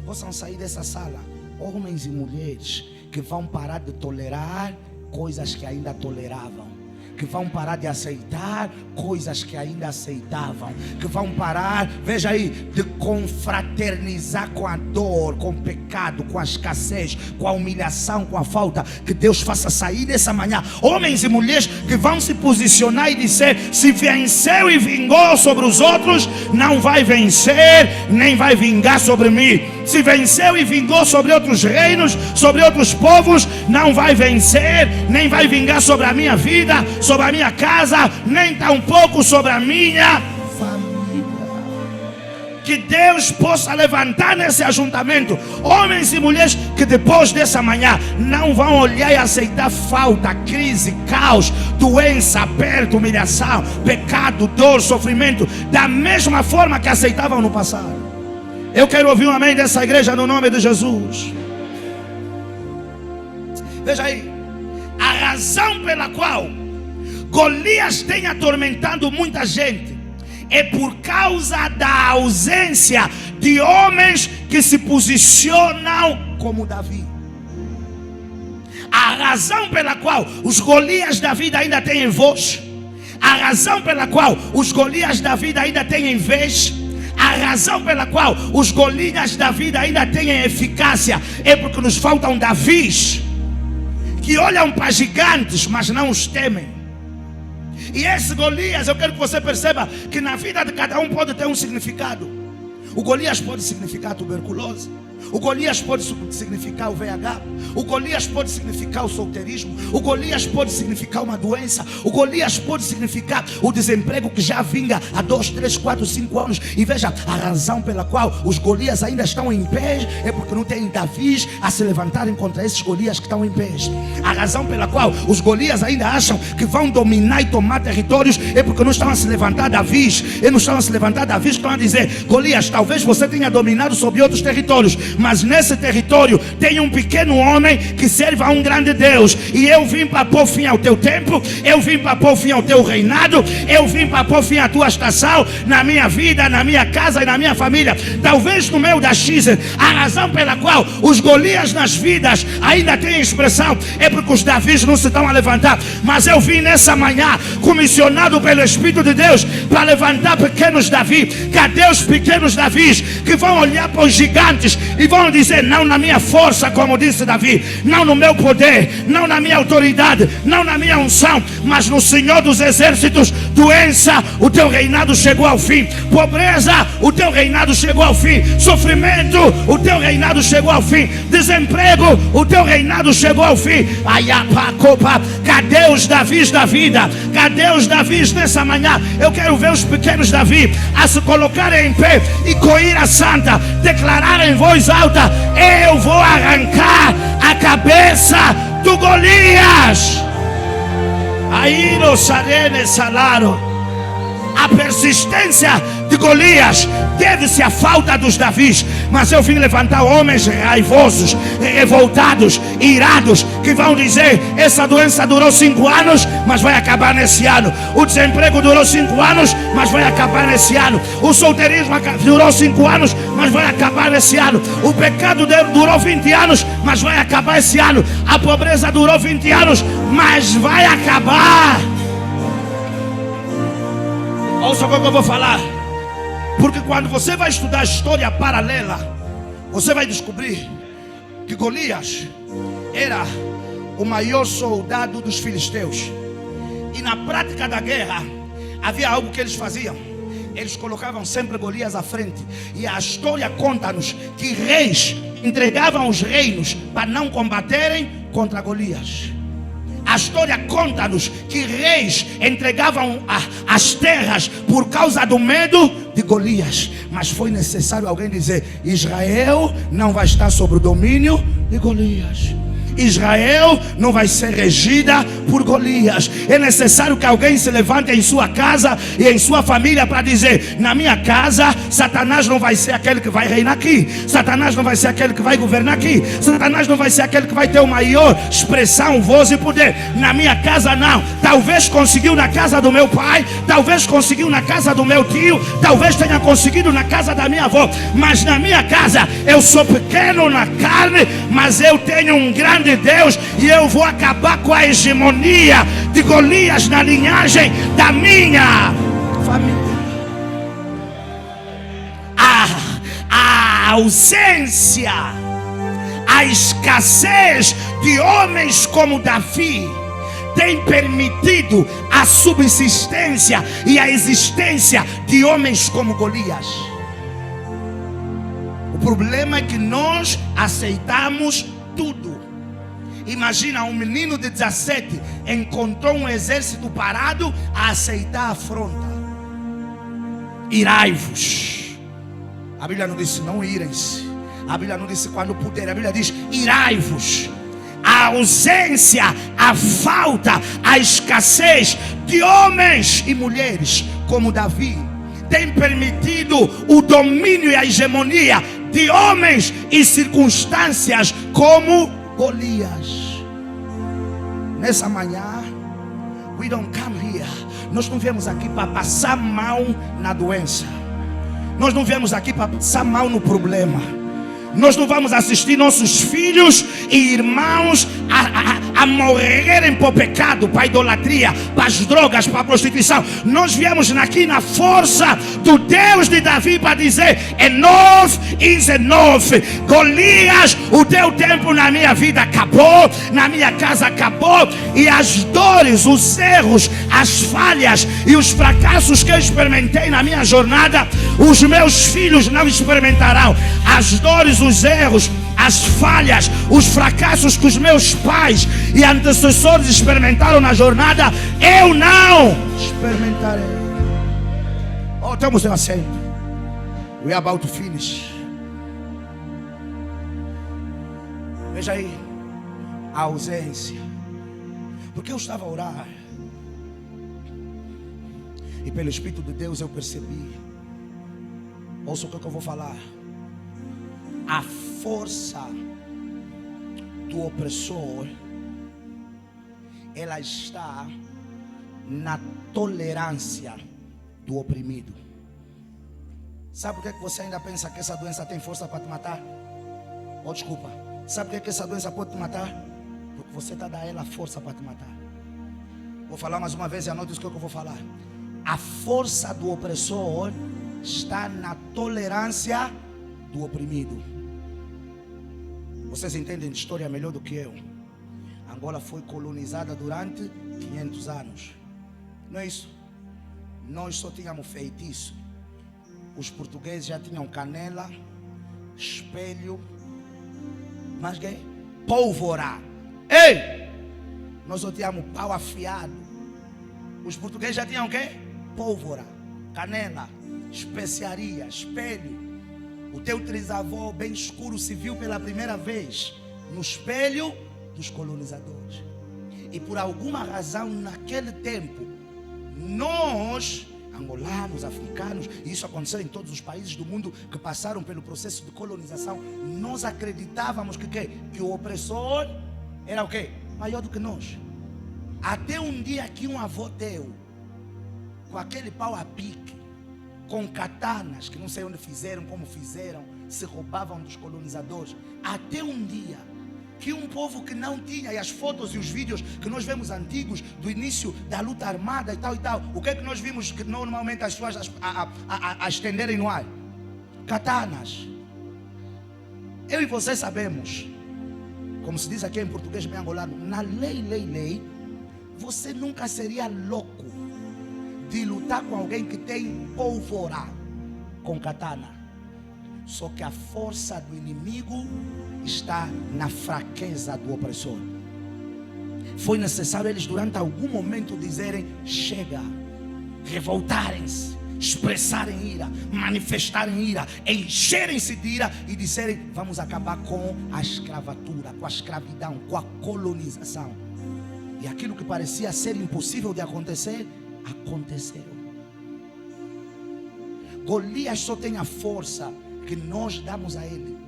possam sair dessa sala homens e mulheres que vão parar de tolerar coisas que ainda toleravam, que vão parar de aceitar coisas que ainda aceitavam, que vão parar, veja aí, de confraternizar com a dor, com o pecado, com a escassez, com a humilhação, com a falta. Que Deus faça sair dessa manhã homens e mulheres que vão se posicionar e dizer: se venceu e vingou sobre os outros, não vai vencer nem vai vingar sobre mim. Se venceu e vingou sobre outros reinos, sobre outros povos, não vai vencer nem vai vingar sobre a minha vida, sobre a minha casa, nem tampouco sobre a minha família. que Deus possa levantar nesse ajuntamento homens e mulheres que depois dessa manhã não vão olhar e aceitar falta, crise, caos, doença, aperto, humilhação, pecado, dor, sofrimento, da mesma forma que aceitavam no passado. Eu quero ouvir um amém dessa igreja no nome de Jesus. Veja aí, a razão pela qual Golias tem atormentado muita gente é por causa da ausência de homens que se posicionam como Davi. A razão pela qual os Golias da vida ainda têm voz, a razão pela qual os Golias da vida ainda têm vez, a razão pela qual os Golias da vida ainda têm eficácia é porque nos faltam Davis que olham para gigantes, mas não os temem. E esse Golias, eu quero que você perceba que na vida de cada um pode ter um significado. O Golias pode significar tuberculose, o Golias pode significar o VIH, o Golias pode significar o solteirismo, o Golias pode significar uma doença, o Golias pode significar o desemprego que já vinga há 2, 3, 4, 5 anos. E veja, a razão pela qual os Golias ainda estão em pé é porque não tem Davis a se levantarem contra esses Golias que estão em pé. A razão pela qual os Golias ainda acham que vão dominar e tomar territórios é porque não estão a se levantar Davis. E não estão a se levantar Davis, estão a dizer: Golias, talvez você tenha dominado sobre outros territórios, mas nesse território tem um pequeno homem que serve a um grande Deus. E eu vim para pôr fim ao teu tempo, eu vim para pôr fim ao teu reinado, eu vim para pôr fim à tua estação, na minha vida, na minha casa e na minha família. Talvez no meio da season, a razão pela qual os Golias nas vidas ainda têm expressão é porque os Davis não se estão a levantar. Mas eu vim nessa manhã comissionado pelo Espírito de Deus para levantar pequenos Davi. Cadê os pequenos Davis que vão olhar para os gigantes e vão dizer: não na minha força, como disse Davi, não no meu poder, não na minha autoridade, não na minha unção, mas no Senhor dos exércitos. Doença, o teu reinado chegou ao fim. Pobreza, o teu reinado chegou ao fim. Sofrimento, o teu reinado chegou ao fim. Desemprego, o teu reinado chegou ao fim. Cadê os Davis da vida? Cadê os Davis nessa manhã? Eu quero ver os pequenos Davi a se colocarem em pé e com ira santa declarar em voz alta: eu vou arrancar a cabeça do Golias. Aí no Sarene Salaro. A persistência de Golias deve-se à falta dos Davis. Mas eu vim levantar homens raivosos, revoltados, irados, que vão dizer: essa doença durou 5 anos, mas vai acabar nesse ano. O desemprego durou 5 anos, mas vai acabar nesse ano. O solteirismo durou 5 anos, mas vai acabar nesse ano. O pecado durou 20 anos, mas vai acabar esse ano. A pobreza durou 20 anos, mas vai acabar. Ouça o que eu vou falar. Porque quando você vai estudar a história paralela, você vai descobrir que Golias era o maior soldado dos filisteus. E na prática da guerra havia algo que eles faziam: eles colocavam sempre Golias à frente. E a história conta-nos que reis entregavam os reinos para não combaterem contra Golias. A história conta-nos que reis entregavam as terras por causa do medo de Golias. Mas foi necessário alguém dizer: Israel não vai estar sob o domínio de Golias. Israel não vai ser regida por Golias. É necessário que alguém se levante em sua casa e em sua família para dizer: na minha casa Satanás não vai ser aquele que vai reinar aqui, Satanás não vai ser aquele que vai governar aqui, Satanás não vai ser aquele que vai ter o maior expressão, voz e poder. Na minha casa não. Talvez conseguiu na casa do meu pai, talvez conseguiu na casa do meu tio, talvez tenha conseguido na casa da minha avó, mas na minha casa eu sou pequeno na carne, mas eu tenho um grande Deus, e eu vou acabar com a hegemonia de Golias na linhagem da minha família. A ausência, a escassez de homens como Davi tem permitido a subsistência e a existência de homens como Golias. O problema é que nós aceitamos tudo. Imagina, um menino de 17 encontrou um exército parado a aceitar a afronta. Irai-vos. A Bíblia não disse não irem-se. A Bíblia não disse quando puder. A Bíblia diz irai-vos. A ausência, a falta, a escassez de homens e mulheres como Davi tem permitido o domínio e a hegemonia de homens e circunstâncias como Golias. Nessa manhã, we don't come here. Nós não viemos aqui para passar mal na doença. Nós não viemos aqui para passar mal no problema. Nós não vamos assistir nossos filhos e irmãos a morrerem para o pecado, para a idolatria, para as drogas, para a prostituição. Nós viemos aqui na força do Deus de Davi para dizer: enough is enough. Golias, o teu tempo na minha vida acabou, na minha casa acabou, e as dores, os erros, as falhas e os fracassos que eu experimentei na minha jornada, os meus filhos não experimentarão. As dores, os erros, as falhas, os fracassos que os meus pais e antecessores experimentaram na jornada, eu não experimentarei. Oh, temos um assento. We are about to finish. Veja aí a ausência. Porque eu estava a orar e pelo Espírito de Deus eu percebi. Ouça o que eu vou falar. A força do opressor, ela está na tolerância do oprimido. Sabe por que você ainda pensa que essa doença tem força para te matar? Oh, desculpa. Sabe por que essa doença pode te matar? Porque você está dando a ela força para te matar. Vou falar mais uma vez e anote isso que eu vou falar. A força do opressor está na tolerância do oprimido. Vocês entendem de história melhor do que eu. Angola foi colonizada durante 500 anos. Não é isso? Nós só tínhamos feitiço. Os portugueses já tinham canela, espelho, mas que? Pólvora. Ei! Nós só tínhamos pau afiado. Os portugueses já tinham o quê? Pólvora, canela, especiaria, espelho. O teu trisavô bem escuro se viu pela primeira vez no espelho dos colonizadores. E por alguma razão naquele tempo, nós, angolanos, africanos, e isso aconteceu em todos os países do mundo que passaram pelo processo de colonização, nós acreditávamos que o opressor era o quê? Maior do que nós. Até um dia que um avô teu, com aquele pau a pique, com katanas, que não sei onde fizeram, como fizeram, se roubavam dos colonizadores. Até um dia que um povo que não tinha, e as fotos e os vídeos que nós vemos antigos do início da luta armada e tal, o que é que nós vimos que normalmente as pessoas a estenderem no ar? Katanas. Eu e você sabemos, como se diz aqui em português bem angolano, na lei, você nunca seria louco de lutar com alguém que tem pólvora com katana. Só que a força do inimigo está na fraqueza do opressor. Foi necessário eles durante algum momento dizerem chega, revoltarem-se, expressarem ira, manifestarem ira, encherem-se de ira e disserem vamos acabar com a escravatura, com a escravidão, com a colonização. E aquilo que parecia ser impossível de acontecer, aconteceu. Golias só tem a força que nós damos a ele.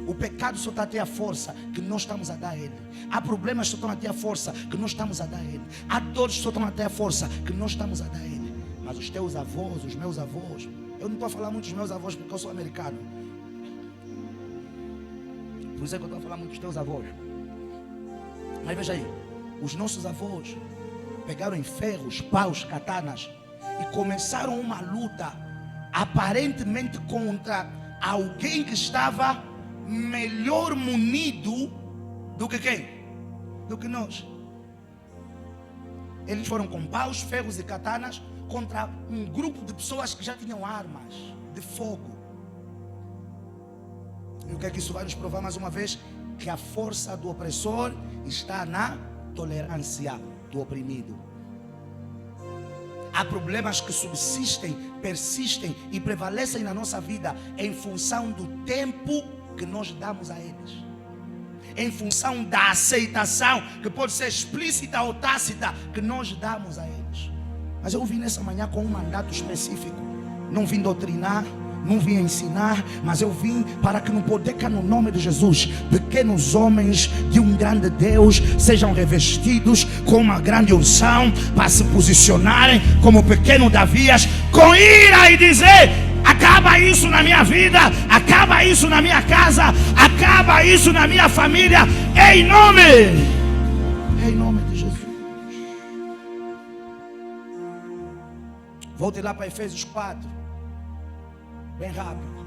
O pecado só está a ter a força que nós estamos a dar a ele. Há problemas que só estão a ter a força que nós estamos a dar a ele. Há dores que só estão a ter a força que nós estamos a dar a ele. Mas os teus avós, os meus avós, eu não estou a falar muito dos meus avós porque eu sou americano. Por isso é que eu estou a falar muito dos teus avós. Mas veja aí, os nossos avós pegaram em ferros, paus, katanas e começaram uma luta aparentemente contra alguém que estava melhor munido do que quem? Do que nós. Eles foram com paus, ferros e katanas contra um grupo de pessoas que já tinham armas de fogo. E o que é que isso vai nos provar mais uma vez? Que a força do opressor está na tolerância do oprimido. Há problemas que subsistem, persistem e prevalecem na nossa vida em função do tempo que nós damos a eles, em função da aceitação, que pode ser explícita ou tácita, que nós damos a eles. Mas eu vim nessa manhã com um mandato específico. Não vim doutrinar, não vim ensinar, mas eu vim para que no poder, que no nome de Jesus, pequenos homens de um grande Deus sejam revestidos com uma grande unção, para se posicionarem como pequeno Davias, com ira e dizer: acaba isso na minha vida, acaba isso na minha casa, acaba isso na minha família, em nome de Jesus. Volte lá para Efésios 4, bem rápido.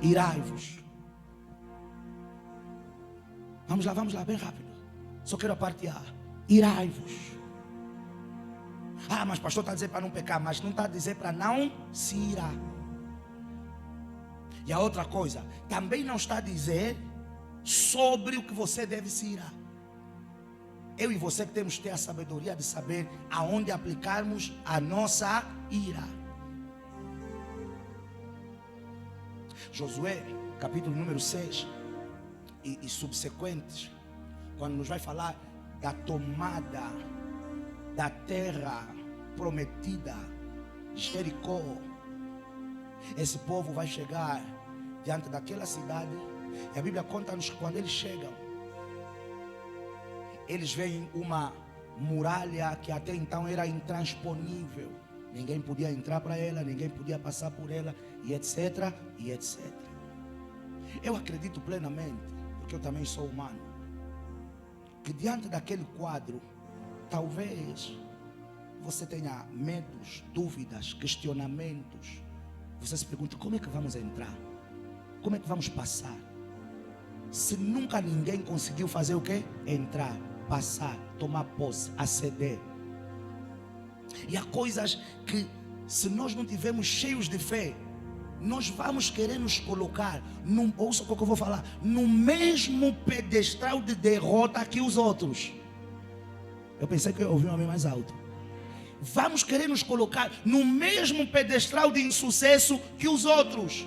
Irai-vos. Vamos lá, bem rápido. Só quero a parte A. Irai-vos. Ah, mas pastor está a dizer para não pecar, mas não está a dizer para não se irar. E a outra coisa, também não está a dizer sobre o que você deve se irar. Eu e você que temos que ter a sabedoria de saber aonde aplicarmos a nossa ira. Josué, capítulo número 6 e subsequentes, quando nos vai falar da tomada da terra prometida de Jericó, esse povo vai chegar diante daquela cidade, e a Bíblia conta-nos que quando eles chegam, eles veem uma muralha que até então era intransponível. Ninguém podia entrar para ela, ninguém podia passar por ela, e etc, e etc. Eu acredito plenamente, porque eu também sou humano, que diante daquele quadro, talvez você tenha medos, dúvidas, questionamentos. Você se pergunta: como é que vamos entrar? Como é que vamos passar? Se nunca ninguém conseguiu fazer o quê? Entrar, passar, tomar posse, aceder. E há coisas que, se nós não tivermos cheios de fé, nós vamos querer nos colocar, ouça o que eu vou falar, no mesmo pedestal de derrota que os outros. Eu pensei que eu ouvi um amém mais alto. Vamos querer nos colocar no mesmo pedestal de insucesso que os outros.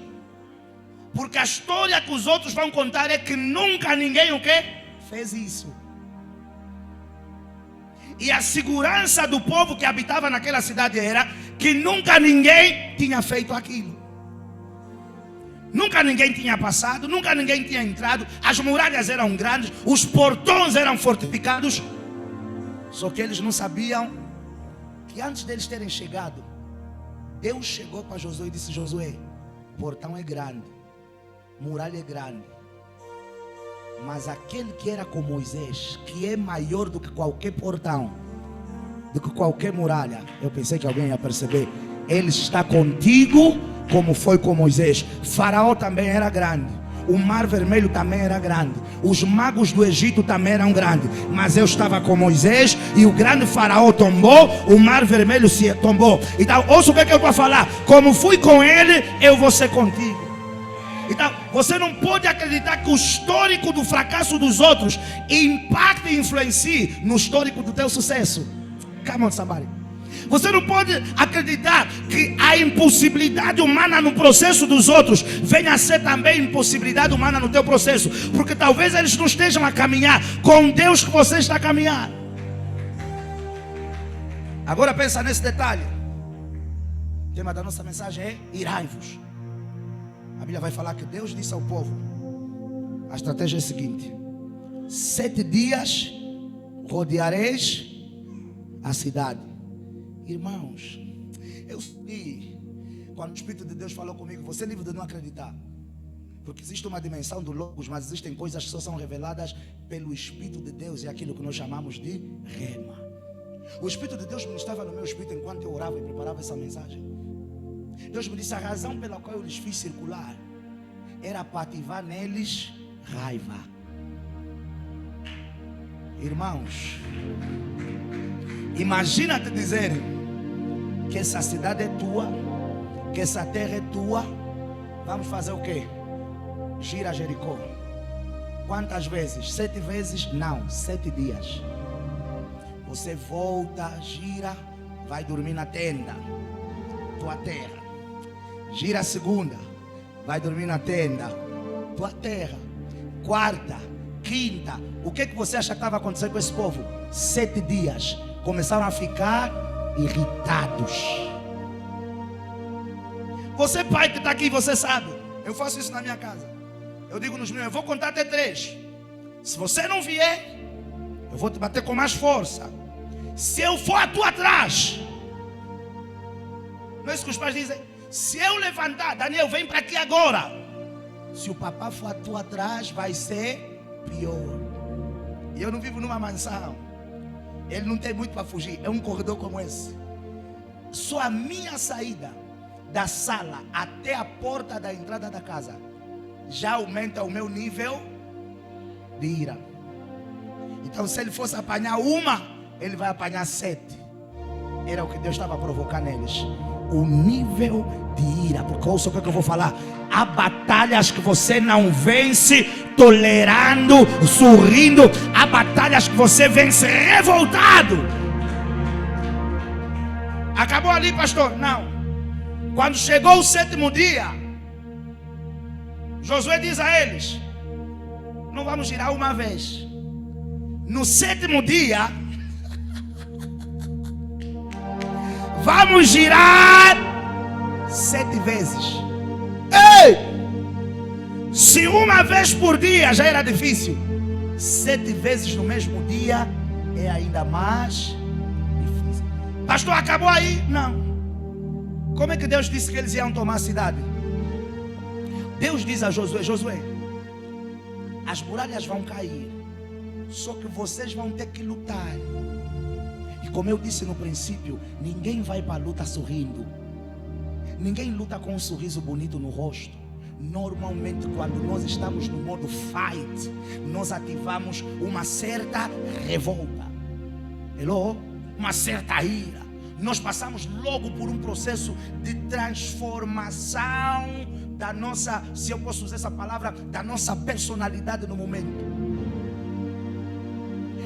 Porque a história que os outros vão contar é que nunca ninguém o quê? Fez isso. E a segurança do povo que habitava naquela cidade era que nunca ninguém tinha feito aquilo. Nunca ninguém tinha passado, nunca ninguém tinha entrado. As muralhas eram grandes, os portões eram fortificados. Só que eles não sabiam que antes deles terem chegado, Deus chegou para Josué e disse: Josué, portão é grande, muralha é grande, mas aquele que era com Moisés, que é maior do que qualquer portão, do que qualquer muralha, eu pensei que alguém ia perceber, ele está contigo como foi com Moisés. Faraó também era grande, o mar vermelho também era grande, os magos do Egito também eram grandes, mas eu estava com Moisés e o grande Faraó tombou, o mar vermelho se tombou. Então ouça o que eu vou falar: como fui com ele, eu vou ser contigo. Então você não pode acreditar que o histórico do fracasso dos outros impacte e influencie no histórico do teu sucesso. Come on, somebody. Você não pode acreditar que a impossibilidade humana no processo dos outros venha a ser também impossibilidade humana no teu processo, porque talvez eles não estejam a caminhar com Deus que você está a caminhar. Agora pensa nesse detalhe. O tema da nossa mensagem é: irai-vos. A Bíblia vai falar que Deus disse ao povo: a estratégia é a seguinte: 7 dias rodeareis a cidade. Irmãos, eu sei, quando o Espírito de Deus falou comigo, você é livre de não acreditar, porque existe uma dimensão do Logos, mas existem coisas que só são reveladas pelo Espírito de Deus, e é aquilo que nós chamamos de rema. O Espírito de Deus ministrava no meu espírito enquanto eu orava e preparava essa mensagem. Deus me disse: a razão pela qual eu lhes fiz circular era para ativar neles raiva. Irmãos, imagina te dizerem que essa cidade é tua, que essa terra é tua. Vamos fazer o quê? Gira Jericó. Quantas vezes? 7 vezes? Não, 7 dias. Você volta, gira, vai dormir na tenda, tua terra. Gira a segunda, vai dormir na tenda, tua terra. Quarta, quinta, o que você acha que estava acontecendo com esse povo? 7 dias, começaram a ficar irritados. Você pai que está aqui, você sabe, eu faço isso na minha casa. Eu digo nos meus, eu vou contar até 3. Se você não vier, eu vou te bater com mais força. Se eu for a tua atrás, não é isso que os pais dizem? Se eu levantar, Daniel, vem para aqui agora. Se o papai for a tua atrás, vai ser pior. E eu não vivo numa mansão. Ele não tem muito para fugir. É um corredor como esse. Só a minha saída da sala até a porta da entrada da casa já aumenta o meu nível de ira. Então, se ele fosse apanhar uma, ele vai apanhar 7. Era o que Deus estava provocando neles. O nível de ira. Porque ouça o que eu vou falar. Há batalhas que você não vence tolerando, sorrindo. Há batalhas que você vence revoltado. Acabou ali, pastor? Não. Quando chegou o 7º dia, Josué diz a eles: não vamos girar uma vez. No 7º dia, vamos girar 7 vezes. Ei! Se uma vez por dia já era difícil, 7 vezes no mesmo dia é ainda mais difícil. Pastor, acabou aí? Não. Como é que Deus disse que eles iam tomar a cidade? Deus diz a Josué: Josué, as muralhas vão cair, só que vocês vão ter que lutar. E como eu disse no princípio, ninguém vai para a luta sorrindo. Ninguém luta com um sorriso bonito no rosto. Normalmente, quando nós estamos no modo fight, nós ativamos uma certa revolta. Hello? Uma certa ira. Nós passamos logo por um processo de transformação da nossa, se eu posso usar essa palavra, da nossa personalidade no momento.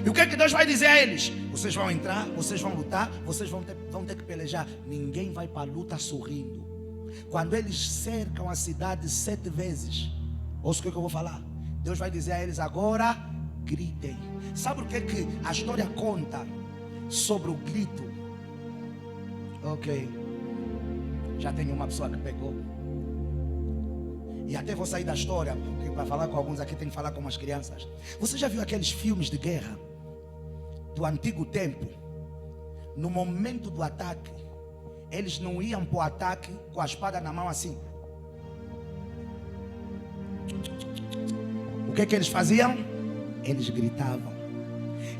E o que é que Deus vai dizer a eles? Vocês vão entrar, vocês vão lutar, vocês vão ter que pelejar. Ninguém vai para a luta sorrindo. Quando eles cercam a cidade 7 vezes, ouça o que eu vou falar. Deus vai dizer a eles: agora gritem. Sabe o que é que a história conta sobre o grito? Ok, já tem uma pessoa que pegou. E até vou sair da história, porque para falar com alguns aqui tem que falar com as crianças. Você já viu aqueles filmes de guerra do antigo tempo? No momento do ataque, eles não iam para o ataque com a espada na mão assim. O que é que eles faziam? Eles gritavam.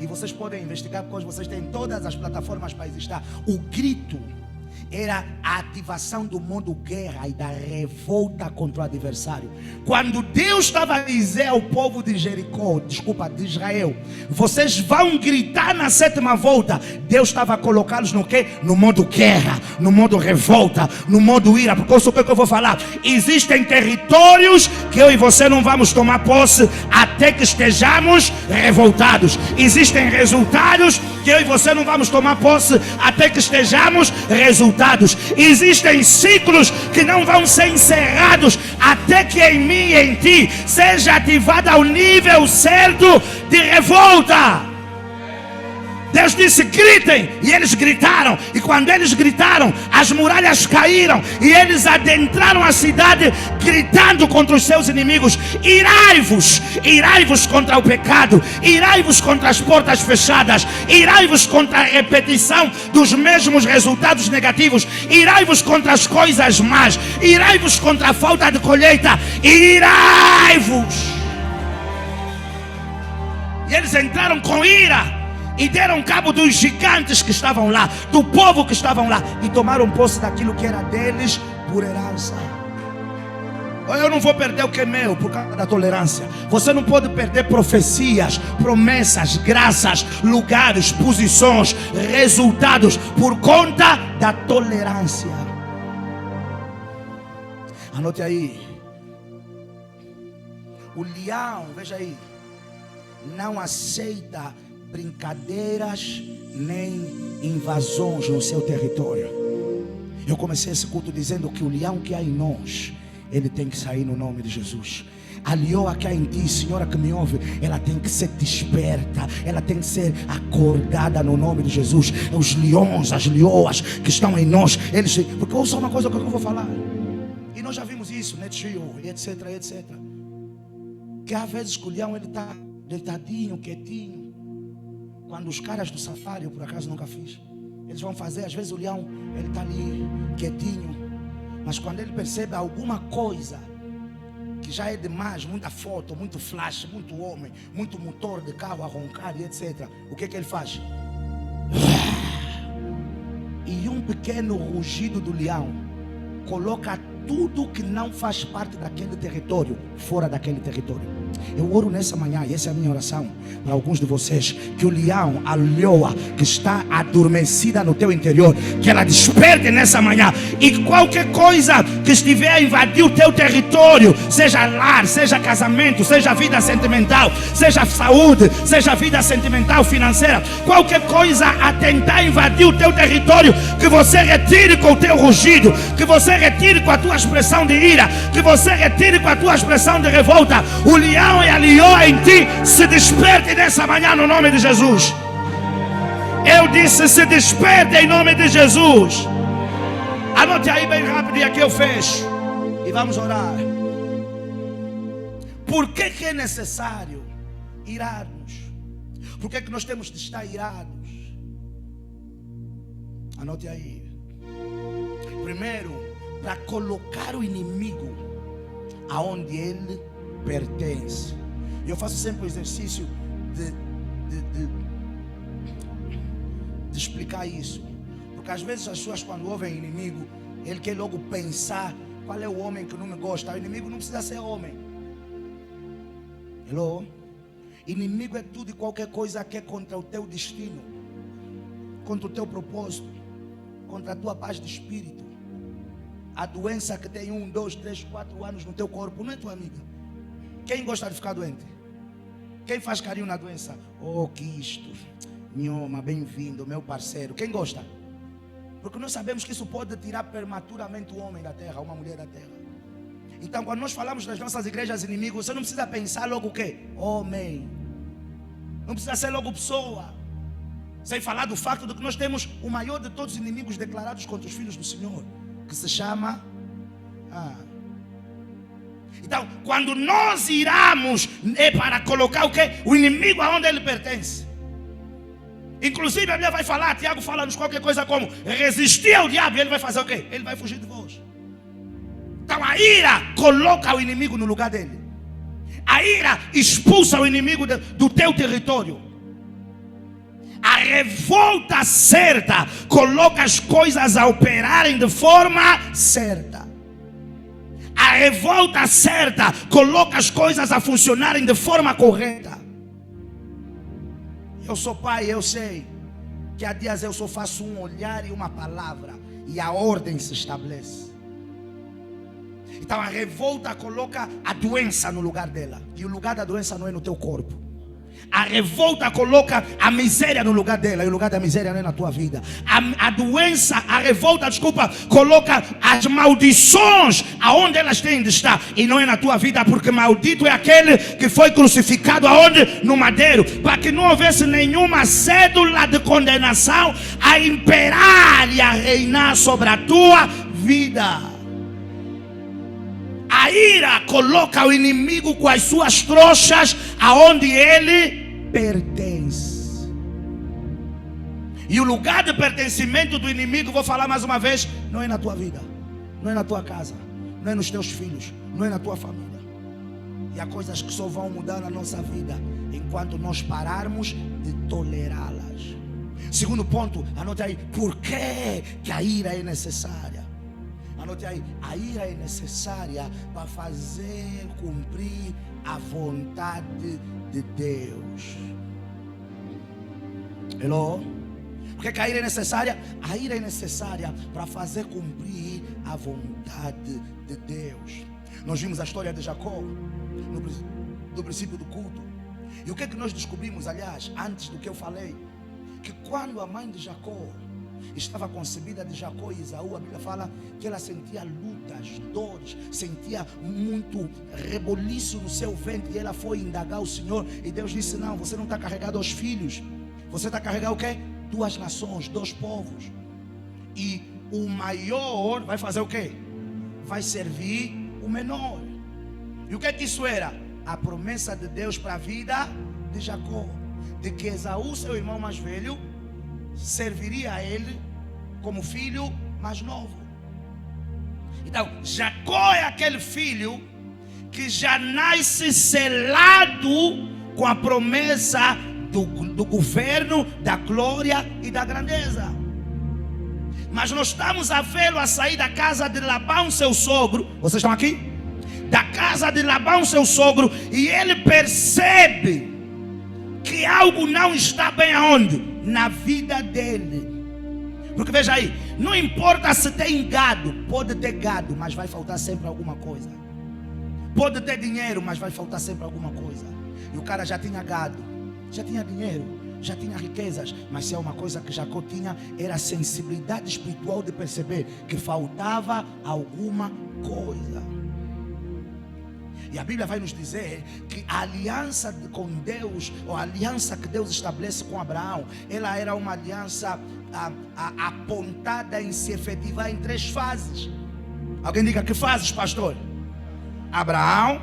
E vocês podem investigar, porque hoje vocês têm todas as plataformas para existir. O grito era a ativação do modo guerra e da revolta contra o adversário. Quando Deus estava a dizer ao povo de Jericó, de Israel, vocês vão gritar na 7ª volta, Deus estava a colocá-los no quê? No modo guerra, no modo revolta, no modo ira. Porque isso é o que eu vou falar. Existem territórios que eu e você não vamos tomar posse até que estejamos revoltados. Existem resultados que eu e você não vamos tomar posse até que estejamos resultados. Existem ciclos que não vão ser encerrados até que em mim e em ti seja ativado ao nível certo de revolta. Deus disse: gritem, e eles gritaram. E quando eles gritaram, as muralhas caíram e eles adentraram a cidade gritando contra os seus inimigos. Irai-vos, irai-vos contra o pecado, irai-vos contra as portas fechadas, irai-vos contra a repetição dos mesmos resultados negativos, irai-vos contra as coisas más, irai-vos contra a falta de colheita, irai-vos. E eles entraram com ira e deram cabo dos gigantes que estavam lá, do povo que estavam lá, e tomaram posse daquilo que era deles por herança. Eu não vou perder o que é meu por causa da tolerância. Você não pode perder profecias, promessas, graças, lugares, posições, resultados por conta da tolerância. Anote aí. O leão, veja aí, não aceita brincadeiras nem invasões no seu território. Eu comecei esse culto dizendo que o leão que há em nós, ele tem que sair no nome de Jesus. A leoa que há em ti, senhora que me ouve, ela tem que ser desperta, ela tem que ser acordada no nome de Jesus. Os leões, as leoas que estão em nós, eles, porque ouça uma coisa que eu vou falar, e nós já vimos isso, etc, etc, que há vezes que o leão ele está deitadinho, quietinho. Quando os caras do safari, eu por acaso nunca fiz, eles vão fazer, às vezes o leão ele está ali quietinho, mas quando ele percebe alguma coisa que já é demais, muita foto, muito flash, muito homem, muito motor de carro a roncar e etc, o que ele faz? E um pequeno rugido do leão coloca tudo que não faz parte daquele território fora daquele território. Eu oro nessa manhã, e essa é a minha oração para alguns de vocês, que o leão, a leoa que está adormecida no teu interior, que ela desperte nessa manhã, e qualquer coisa que estiver a invadir o teu território, seja lar, seja casamento, seja vida sentimental, seja saúde, seja vida sentimental, financeira, qualquer coisa a tentar invadir o teu território, que você retire com o teu rugido, que você retire com a tua expressão de ira, que você retire com a tua expressão de revolta. O leão e a leoa em ti se desperte nessa manhã no nome de Jesus. Eu disse, se desperte em nome de Jesus. Anote aí bem rápido e aqui eu fecho e vamos orar. Por que é necessário irarmos? Por que nós temos de estar irados? Anote aí. Primeiro, para colocar o inimigo aonde ele pertence. Eu faço sempre o exercício de explicar isso, porque às vezes as pessoas, quando ouvem inimigo, ele quer logo pensar qual é o homem que não me gosta. O inimigo não precisa ser homem. Hello? Inimigo é tudo e qualquer coisa que é contra o teu destino, contra o teu propósito, contra a tua paz de espírito. A doença que tem 1, 2, 3, 4 anos no teu corpo não é tua amiga. Quem gosta de ficar doente? Quem faz carinho na doença? Oh, que isto, Nhoma, bem-vindo, meu parceiro. Quem gosta? Porque nós sabemos que isso pode tirar prematuramente o homem da terra, uma mulher da terra. Então, quando nós falamos das nossas igrejas inimigos, você não precisa pensar logo o quê? Homem. Não precisa ser logo pessoa. Sem falar do facto de que nós temos o maior de todos os inimigos declarados contra os filhos do Senhor, que se chama Então, quando nós iramos, é para colocar o quê? O inimigo aonde ele pertence. Inclusive a Bíblia vai falar, Tiago fala-nos qualquer coisa como resistir ao diabo, e ele vai fazer o quê? Ele vai fugir de vós. Então a ira coloca o inimigo no lugar dele. A ira expulsa o inimigo do teu território. A revolta certa coloca as coisas a operarem de forma certa. A revolta certa coloca as coisas a funcionarem de forma correta. Eu sou pai, eu sei que há dias eu só faço um olhar e uma palavra e a ordem se estabelece. Então a revolta coloca a doença no lugar dela, e o lugar da doença não é no teu corpo. A revolta coloca a miséria no lugar dela, e o lugar da miséria não é na tua vida. A doença, a revolta, desculpa, coloca as maldições aonde elas têm de estar, e não é na tua vida, porque maldito é aquele que foi crucificado aonde? No madeiro, para que não houvesse nenhuma cédula de condenação a imperar e a reinar sobre a tua vida. A ira coloca o inimigo com as suas trouxas aonde ele pertence. E o lugar de pertencimento do inimigo, vou falar mais uma vez, não é na tua vida, não é na tua casa, não é nos teus filhos, não é na tua família. E há coisas que só vão mudar na nossa vida enquanto nós pararmos de tolerá-las. Segundo ponto, anote aí, por que a ira é necessária? Anote aí, a ira é necessária para fazer cumprir a vontade de Deus. Hello? Por que a ira é necessária? A ira é necessária para fazer cumprir a vontade de Deus. Nós vimos a história de Jacó no princípio do culto. E o que é que nós descobrimos, aliás, antes do que eu falei? Que quando a mãe de Jacó estava concebida de Jacó e Esaú, a Bíblia fala que ela sentia lutas, dores, sentia muito reboliço no seu ventre. E ela foi indagar o Senhor, e Deus disse: não, você não está carregado aos filhos, você está carregado o quê? 2 nações, 2 povos. E o maior vai fazer o quê? Vai servir o menor. E o que é que isso era? A promessa de Deus para a vida de Jacó, de que Esaú, seu irmão mais velho, serviria a ele como filho mais novo. Então, Jacó é aquele filho que já nasce selado com a promessa do governo, da glória e da grandeza. Mas nós estamos a vê-lo a sair da casa de Labão, seu sogro. Vocês estão aqui? Da casa de Labão, seu sogro, e ele percebe que algo não está bem aonde? Na vida dele. Porque veja aí, não importa se tem gado, pode ter gado, mas vai faltar sempre alguma coisa. Pode ter dinheiro, mas vai faltar sempre alguma coisa. E o cara já tinha gado, já tinha dinheiro, já tinha riquezas, mas se é uma coisa que Jacó tinha, era a sensibilidade espiritual de perceber que faltava alguma coisa. E a Bíblia vai nos dizer que a aliança com Deus, ou a aliança que Deus estabelece com Abraão, ela era uma aliança apontada em se efetivar em 3 fases. Alguém diga: que fases, pastor? Abraão,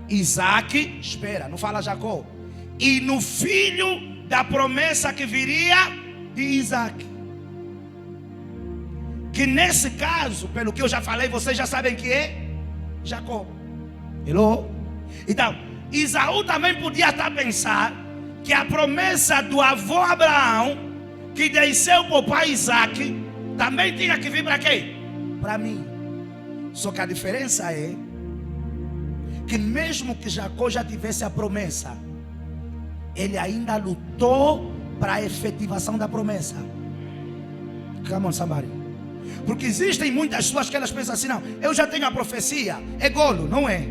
Isaac, espera, não fala Jacó, e no filho da promessa que viria de Isaac. Que nesse caso, pelo que eu já falei, vocês já sabem que é Jacó. Hello? Então, Esaú também podia estar a pensar que a promessa do avô Abraão, que desceu para o pai Isaac, também tinha que vir para quem? Para mim. Só que a diferença é que mesmo que Jacó já tivesse a promessa, ele ainda lutou para a efetivação da promessa. Come on, somebody. Porque existem muitas pessoas que elas pensam assim: não, eu já tenho a profecia, é golo, não é?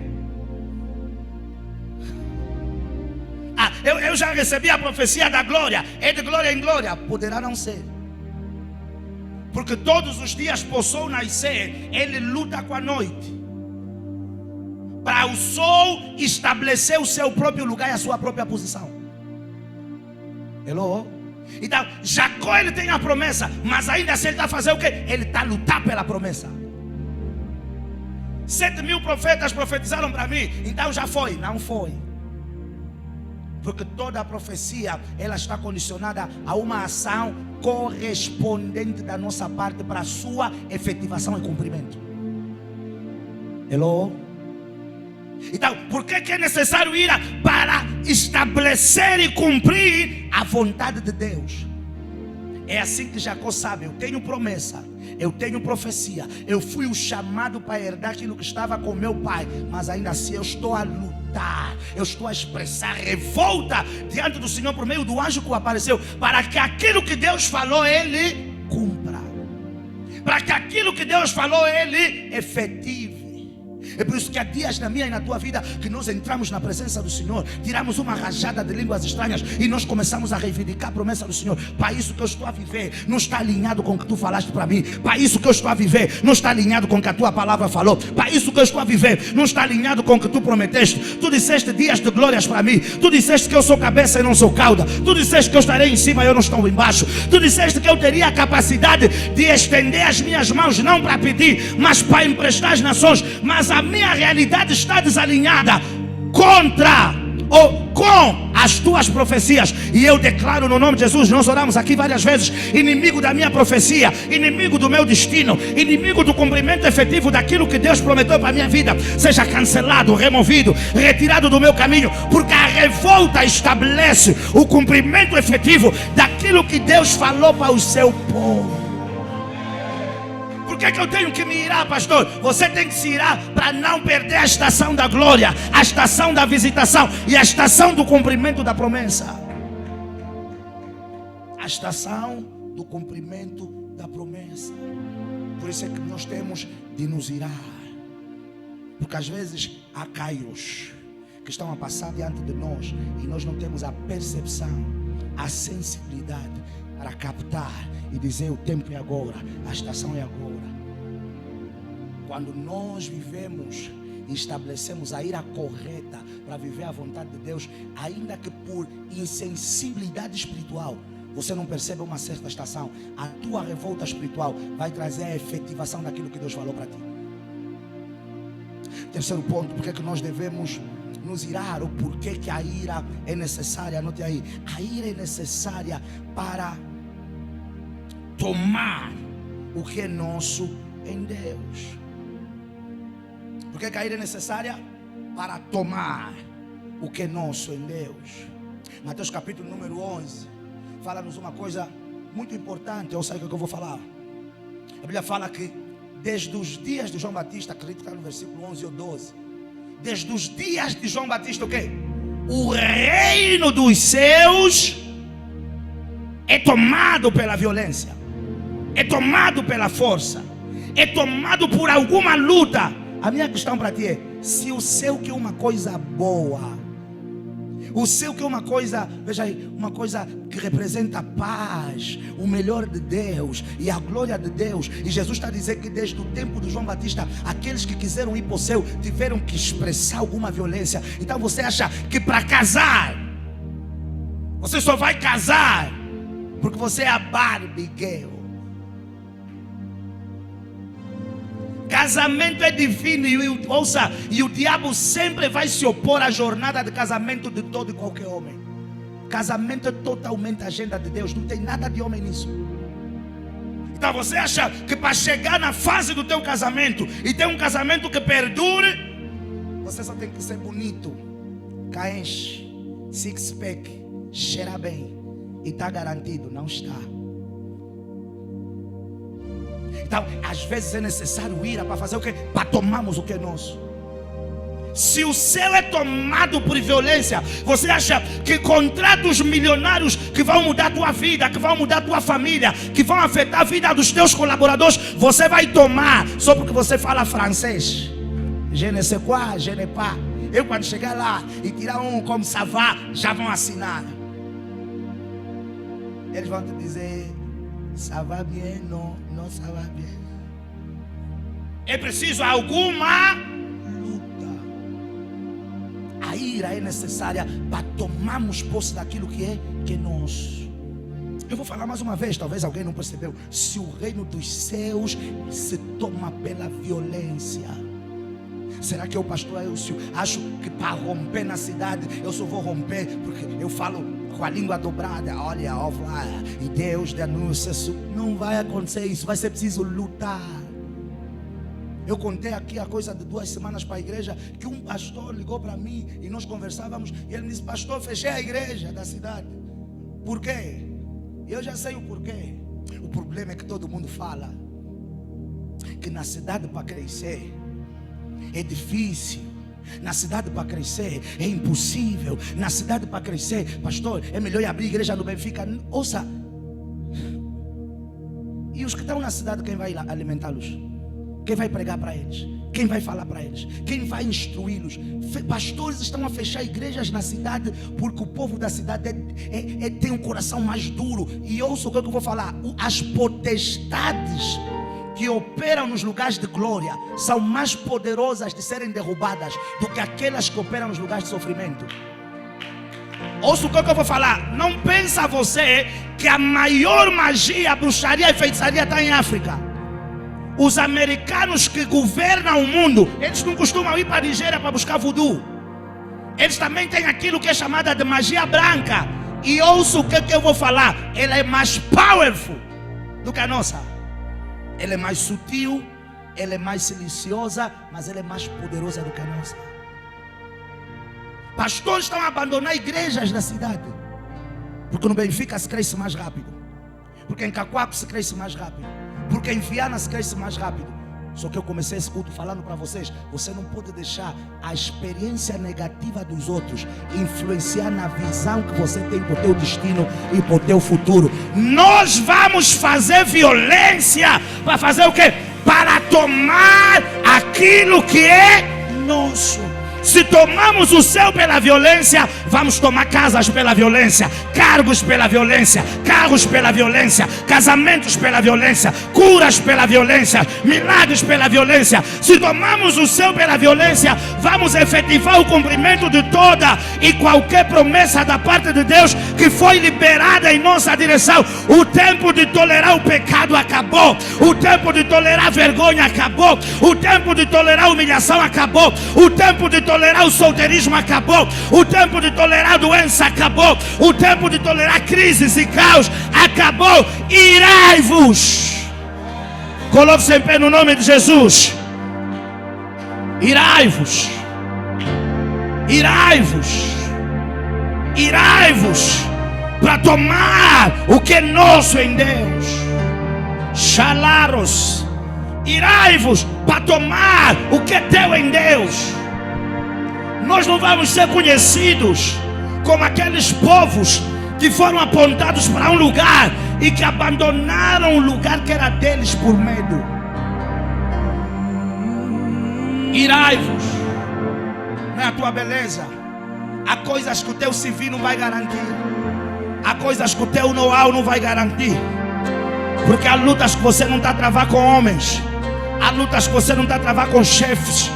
Eu já recebi a profecia da glória, é de glória em glória. Poderá não ser, porque todos os dias para o sol nascer, ele luta com a noite, para o sol estabelecer o seu próprio lugar e a sua própria posição. Hello? Então, Jacó, ele tem a promessa, mas ainda assim ele está a fazer o quê? Ele está a lutar pela promessa. 7.000 profetas profetizaram para mim, então já foi. Não foi. Porque toda a profecia, ela está condicionada a uma ação correspondente da nossa parte para a sua efetivação e cumprimento. Hello? Então, por que é necessário ir para estabelecer e cumprir a vontade de Deus? É assim que Jacó sabe: eu tenho promessa, eu tenho profecia, eu fui o chamado para herdar aquilo que estava com meu pai, mas ainda assim eu estou a lutar, eu estou a expressar revolta diante do Senhor por meio do anjo que apareceu, para que aquilo que Deus falou ele cumpra, para que aquilo que Deus falou ele efetive. É por isso que há dias na minha e na tua vida que nós entramos na presença do Senhor, tiramos uma rajada de línguas estranhas e nós começamos a reivindicar a promessa do Senhor. Para isso que eu estou a viver não está alinhado com o que tu falaste para mim. Para isso que eu estou a viver não está alinhado com o que a tua palavra falou. Para isso que eu estou a viver não está alinhado com o que tu prometeste. Tu disseste dias de glórias para mim. Tu disseste que eu sou cabeça e não sou cauda. Tu disseste que eu estarei em cima e eu não estou embaixo. Tu disseste que eu teria a capacidade de estender as minhas mãos, não para pedir, mas para emprestar às nações. Mas a minha realidade está desalinhada contra ou com as tuas profecias. E eu declaro no nome de Jesus, nós oramos aqui várias vezes: inimigo da minha profecia, inimigo do meu destino, inimigo do cumprimento efetivo daquilo que Deus prometeu para a minha vida, seja cancelado, removido, retirado do meu caminho, porque a revolta estabelece o cumprimento efetivo daquilo que Deus falou para o seu povo. Por que eu tenho que me irar, pastor? Você tem que se irar para não perder a estação da glória, a estação da visitação e a estação do cumprimento da promessa. A estação do cumprimento da promessa. Por isso é que nós temos de nos irar, porque às vezes há Kairos, que estão a passar diante de nós e nós não temos a percepção, a sensibilidade para captar e dizer: o tempo é agora, a estação é agora. Quando nós vivemos e estabelecemos a ira correta para viver a vontade de Deus, ainda que por insensibilidade espiritual você não percebe uma certa estação, a tua revolta espiritual vai trazer a efetivação daquilo que Deus falou para ti. Terceiro ponto, porque é que nós devemos nos irar, ou por que a ira é necessária? Anote aí, a ira é necessária para tomar o que é nosso em Deus. Por que a ira é necessária? Para tomar o que é nosso em Deus. Mateus capítulo número 11 fala-nos uma coisa muito importante. Eu sei o que eu vou falar. A Bíblia fala que desde os dias de João Batista, acredito que está no versículo 11 ou 12, desde os dias de João Batista, o quê? O reino dos céus é tomado pela violência, é tomado pela força, é tomado por alguma luta. A minha questão para ti é: se o céu que é uma coisa boa, o céu que é uma coisa, veja aí, uma coisa que representa a paz, o melhor de Deus e a glória de Deus, e Jesus está a dizer que desde o tempo de João Batista, aqueles que quiseram ir para o céu tiveram que expressar alguma violência. Então você acha que para casar, você só vai casar porque você é a Barbie Girl? Casamento é divino e o diabo sempre vai se opor à jornada de casamento de todo e qualquer homem. Casamento é totalmente a agenda de Deus, não tem nada de homem nisso. Então você acha que para chegar na fase do teu casamento e ter um casamento que perdure, você só tem que ser bonito, caenche, six pack, cheirar bem e está garantido? Não está. Então, às vezes é necessário ira para fazer o quê? Para tomarmos o que é nosso. Se o céu é tomado por violência, você acha que contratos milionários que vão mudar a tua vida, que vão mudar a tua família, que vão afetar a vida dos teus colaboradores, você vai tomar só porque você fala francês? Je ne sais quoi, je ne pas. Eu quando chegar lá e tirar um como ça va, já vão assinar. Eles vão te dizer: ça va bien, não, não ça va bien. É preciso alguma luta. A ira é necessária para tomarmos posse daquilo que é nosso. Eu vou falar mais uma vez, talvez alguém não percebeu. Se o reino dos céus se toma pela violência, será que eu, pastor Elcio, acho que para romper na cidade eu só vou romper porque eu falo com a língua dobrada? Olha, e Deus denuncia. Não vai acontecer isso, vai ser preciso lutar. Eu contei aqui a coisa de 2 semanas para a igreja, que um pastor ligou para mim e nós conversávamos e ele disse: pastor, fechei a igreja da cidade. Por quê? Eu já sei o porquê. O problema é que todo mundo fala que na cidade para crescer é difícil. Na cidade para crescer é impossível. Na cidade para crescer, pastor, é melhor abrir igreja no Benfica. Ouça. E os que estão na cidade, quem vai alimentá-los? Quem vai pregar para eles? Quem vai falar para eles? Quem vai instruí-los? Pastores estão a fechar igrejas na cidade porque o povo da cidade tem um coração mais duro. E ouça o que eu vou falar: as potestades que operam nos lugares de glória são mais poderosas de serem derrubadas do que aquelas que operam nos lugares de sofrimento. Ouça o que eu vou falar. Não pensa você que a maior magia, bruxaria e feitiçaria está em África. Os americanos que governam o mundo, eles não costumam ir para a Nigéria para buscar voodoo. Eles também têm aquilo que é chamada de magia branca. E ouça o que eu vou falar. Ela é mais powerful do que a nossa. Ela é mais sutil, ela é mais silenciosa, mas ela é mais poderosa do que a nossa. Pastores estão a abandonar igrejas da cidade porque no Benfica se cresce mais rápido, porque em Cacoaco se cresce mais rápido, porque em Viana se cresce mais rápido. Só que eu comecei esse culto falando para vocês: você não pode deixar a experiência negativa dos outros influenciar na visão que você tem para o teu destino e para o teu futuro. Nós vamos fazer violência para fazer o quê? Para tomar aquilo que é nosso. Se tomamos o céu pela violência, vamos tomar casas pela violência, cargos pela violência, carros pela violência, casamentos pela violência, curas pela violência, milagres pela violência. Se tomamos o céu pela violência, vamos efetivar o cumprimento de toda e qualquer promessa da parte de Deus que foi liberada em nossa direção. O tempo de tolerar o pecado acabou. O tempo de tolerar a vergonha acabou. O tempo de tolerar a humilhação acabou. O tempo de tolerar o solteirismo acabou. O tempo de tolerar a doença acabou. O tempo de tolerar crises e caos acabou. Irai-vos. Coloque-se em pé no nome de Jesus. Irai-vos. Irai-vos. Irai-vos para tomar o que é nosso em Deus. Xalaros. Irai-vos para tomar o que é teu em Deus. Nós não vamos ser conhecidos como aqueles povos que foram apontados para um lugar e que abandonaram o lugar que era deles por medo. Irai-vos. Não é a tua beleza. Há coisas que o teu CV não vai garantir. Há coisas que o teu know-how não vai garantir. Porque há lutas que você não está a travar com homens. Há lutas que você não está a travar com chefes.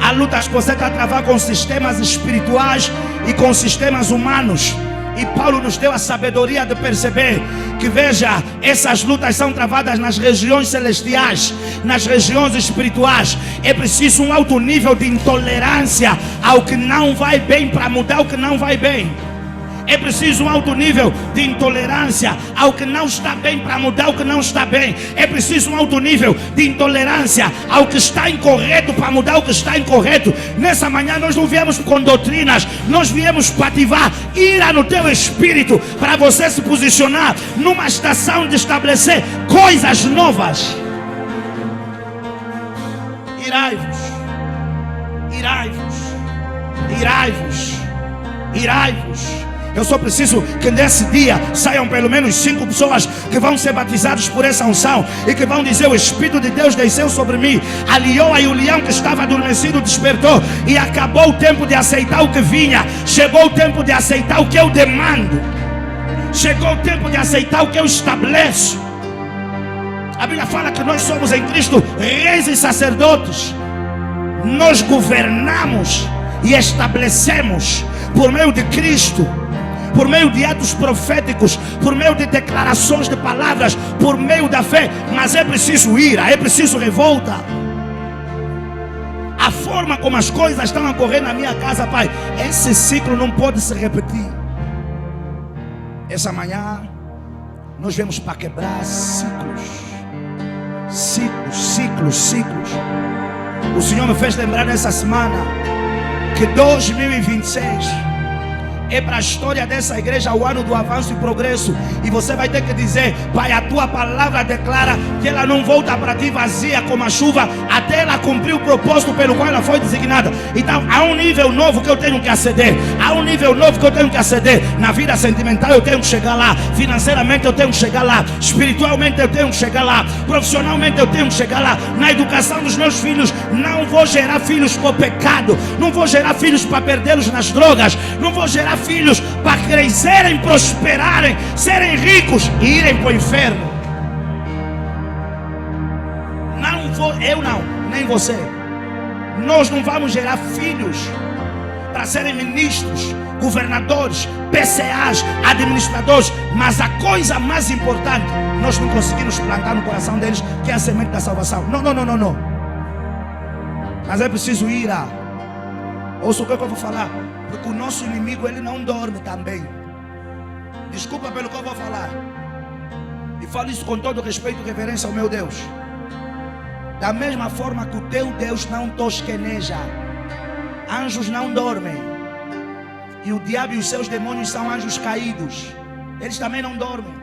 Há lutas que você está a travar com sistemas espirituais e com sistemas humanos. E Paulo nos deu a sabedoria de perceber que, veja, essas lutas são travadas nas regiões celestiais, nas regiões espirituais. É preciso um alto nível de intolerância ao que não vai bem para mudar o que não vai bem. É preciso um alto nível de intolerância ao que não está bem para mudar o que não está bem. É preciso um alto nível de intolerância ao que está incorreto para mudar o que está incorreto. Nessa manhã nós não viemos com doutrinas, nós viemos para ativar ira no teu espírito, para você se posicionar numa estação de estabelecer coisas novas. Irai-vos, irai-vos, irai-vos, irai-vos. Eu só preciso que nesse dia saiam pelo menos 5 pessoas que vão ser batizadas por essa unção e que vão dizer: o Espírito de Deus desceu sobre mim, aliou e o leão que estava adormecido despertou, e acabou o tempo de aceitar o que vinha, chegou o tempo de aceitar o que eu demando, chegou o tempo de aceitar o que eu estabeleço. A Bíblia fala que nós somos em Cristo reis e sacerdotes. Nós governamos e estabelecemos por meio de Cristo, por meio de atos proféticos, por meio de declarações de palavras, por meio da fé. Mas é preciso ira, é preciso revolta. A forma como as coisas estão a correr na minha casa, Pai, esse ciclo não pode se repetir. Essa manhã nós viemos para quebrar ciclos. Ciclos. O Senhor me fez lembrar nessa semana que 2026 é para a história dessa igreja o ano do avanço e progresso. E você vai ter que dizer: Pai, a tua palavra declara que ela não volta para ti vazia como a chuva, até ela cumprir o propósito pelo qual ela foi designada. Então há um nível novo que eu tenho que aceder. Há um nível novo que eu tenho que aceder. Na vida sentimental eu tenho que chegar lá. Financeiramente eu tenho que chegar lá. Espiritualmente eu tenho que chegar lá. Profissionalmente eu tenho que chegar lá. Na educação dos meus filhos, não vou gerar filhos por pecado. Não vou gerar filhos para perdê-los nas drogas. Não vou gerar filhos para crescerem, prosperarem, serem ricos e irem para o inferno. Não vou, eu não, nem você. Nós não vamos gerar filhos para serem ministros, governadores, PCAs, administradores. Mas a coisa mais importante, nós não conseguimos plantar no coração deles, que é a semente da salvação. Não. Mas é preciso ir a... Ouça o que eu vou falar. Porque o nosso inimigo, ele não dorme também. Desculpa pelo que eu vou falar. E falo isso com todo respeito e reverência ao meu Deus. Da mesma forma que o teu Deus não tosqueneja, anjos não dormem. E o diabo e os seus demônios são anjos caídos. Eles também não dormem.